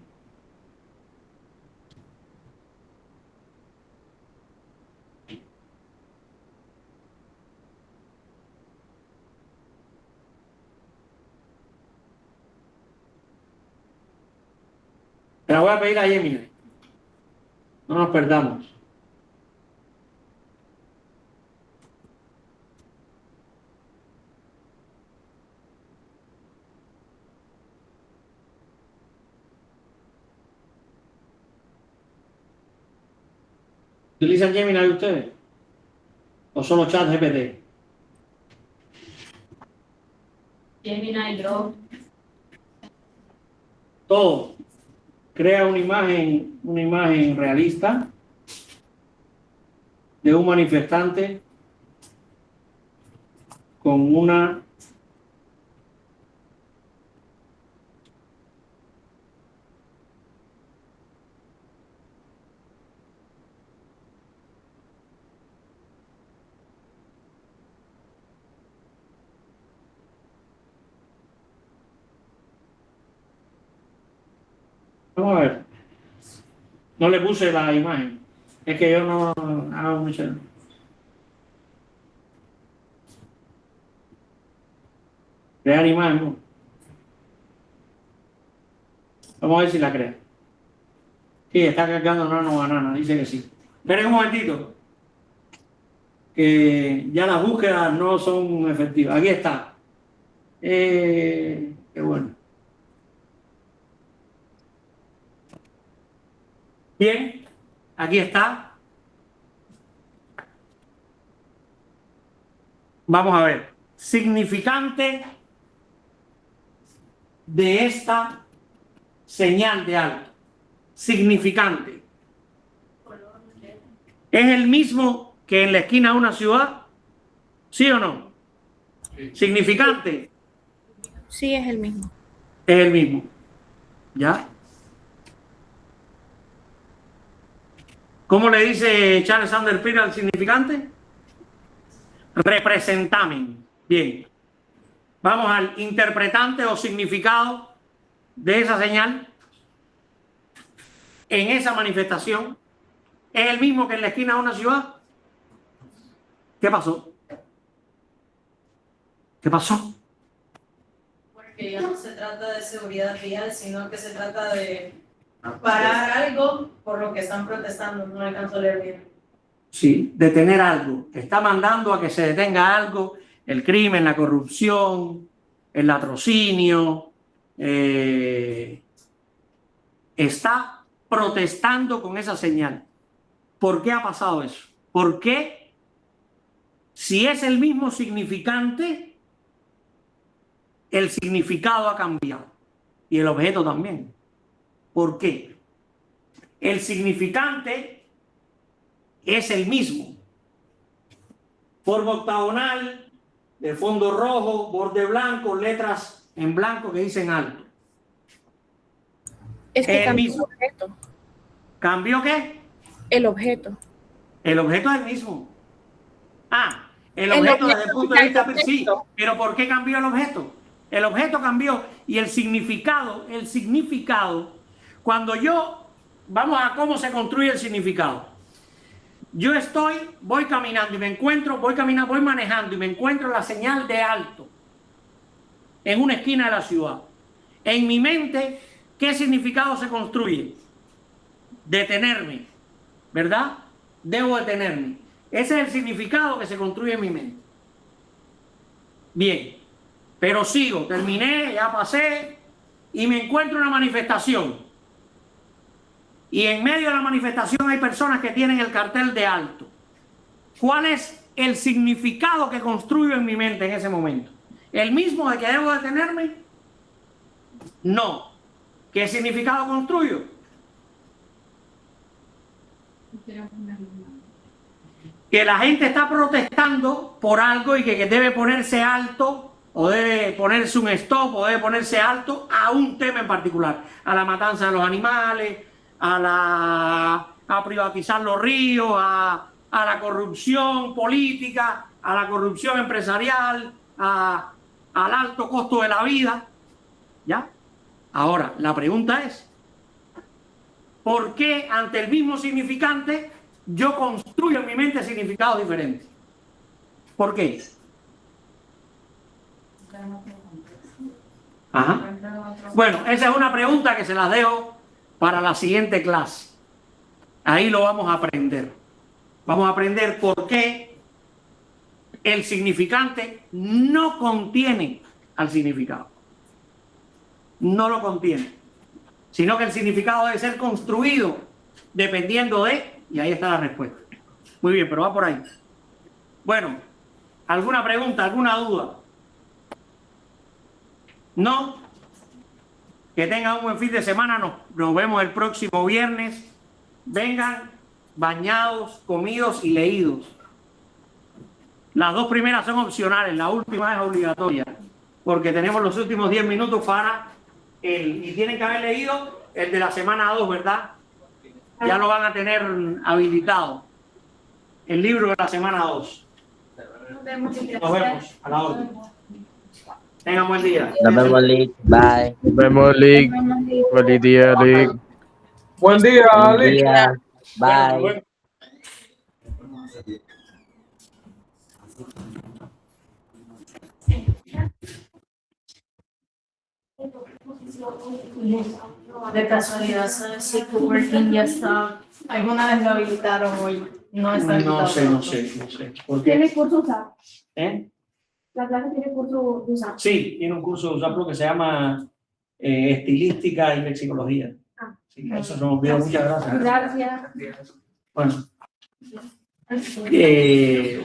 la voy a pedir a Gemini. No nos perdamos. ¿Utilizan Gemini ustedes? ¿O solo ChatGPT? Gemini, Grok. Todo. Crea una imagen realista de un manifestante con una Vamos a ver. No le puse la imagen. Es que yo no hago mucho. Crear imagen. ¿No? Vamos a ver si la crea. Sí, está cargando Nano Banana. Dice que sí. Esperen un momentito. Que ya las búsquedas no son efectivas. Aquí está. Qué bueno. Bien, aquí está. Vamos a ver. Significante de esta señal de alto. Significante. ¿Es el mismo que en la esquina de una ciudad? ¿Sí o no? Significante. Sí, es el mismo. Es el mismo. ¿Ya? ¿Cómo le dice Charles Sanders Peirce al significante? Representamen. Bien. Vamos al interpretante o significado de esa señal en esa manifestación. ¿Es el mismo que en la esquina de una ciudad? ¿Qué pasó? ¿Qué pasó? Porque ya no se trata de seguridad vial, sino que se trata de parar algo por lo que están protestando. No alcanzo a leer bien. Sí, detener algo. Está mandando a que se detenga algo, el crimen, la corrupción, el latrocinio. Está protestando con esa señal. ¿Por qué ha pasado eso? ¿Por qué? Si es el mismo significante, el significado ha cambiado. Y el objeto también. ¿Por qué? El significante es el mismo. Forma octagonal, de fondo rojo, borde blanco, letras en blanco que dicen alto. Es que cambió el objeto. ¿Cambió qué? El objeto. El objeto es el mismo. Ah, el objeto desde el punto de vista... Sí, pero ¿por qué cambió el objeto? El objeto cambió y el significado, cuando yo... Vamos a cómo se construye el significado. Yo voy caminando y me encuentro, voy manejando y me encuentro la señal de alto en una esquina de la ciudad. En mi mente, ¿qué significado se construye? Detenerme, ¿verdad? Debo detenerme. Ese es el significado que se construye en mi mente. Bien, pero sigo, terminé, ya pasé y me encuentro en una manifestación. Y en medio de la manifestación hay personas que tienen el cartel de alto. ¿Cuál es el significado que construyo en mi mente en ese momento? ¿El mismo de que debo detenerme? No. ¿Qué significado construyo? Que la gente está protestando por algo y que debe ponerse alto o debe ponerse un stop o debe ponerse alto a un tema en particular. A la matanza de los animales, a privatizar los ríos, a la corrupción política, a la corrupción empresarial, al alto costo de la vida. ¿Ya? Ahora, la pregunta es, ¿por qué ante el mismo significante yo construyo en mi mente significados diferentes? ¿Por qué? Ajá. Bueno, esa es una pregunta que se las dejo para la siguiente clase. Ahí lo vamos a aprender. Vamos a aprender por qué el significante no contiene al significado. No lo contiene. Sino que el significado debe ser construido dependiendo de... Y ahí está la respuesta. Muy bien, pero va por ahí. Bueno, ¿alguna pregunta, alguna duda? ¿No? Que tengan un buen fin de semana. Nos vemos el próximo viernes. Vengan bañados, comidos y leídos. Las dos primeras son opcionales, la última es obligatoria, porque tenemos los últimos 10 minutos para y tienen que haber leído el de la semana 2, ¿verdad? Ya lo van a tener habilitado. El libro de la semana 2. Nos vemos a la orden. Tengan buen día. Nos vemos, Lick. Bye. Nos vemos, Lick. Feliz día, Lick. Buen día, Lick. Bye. De casualidad, ¿sabes si Coworking ya está? ¿Alguna vez lo habilitaron hoy? No está habilitado. No sé. ¿Por qué? ¿Tiene curso USAP? ¿La clase tiene curso de USAP? Sí, tiene un curso de USAP que se llama Estilística y Lexicología. Sí, eso se me olvidó. Muchas gracias. Gracias. Bueno,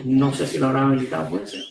no sé si lo habrán habilitado, puede ser.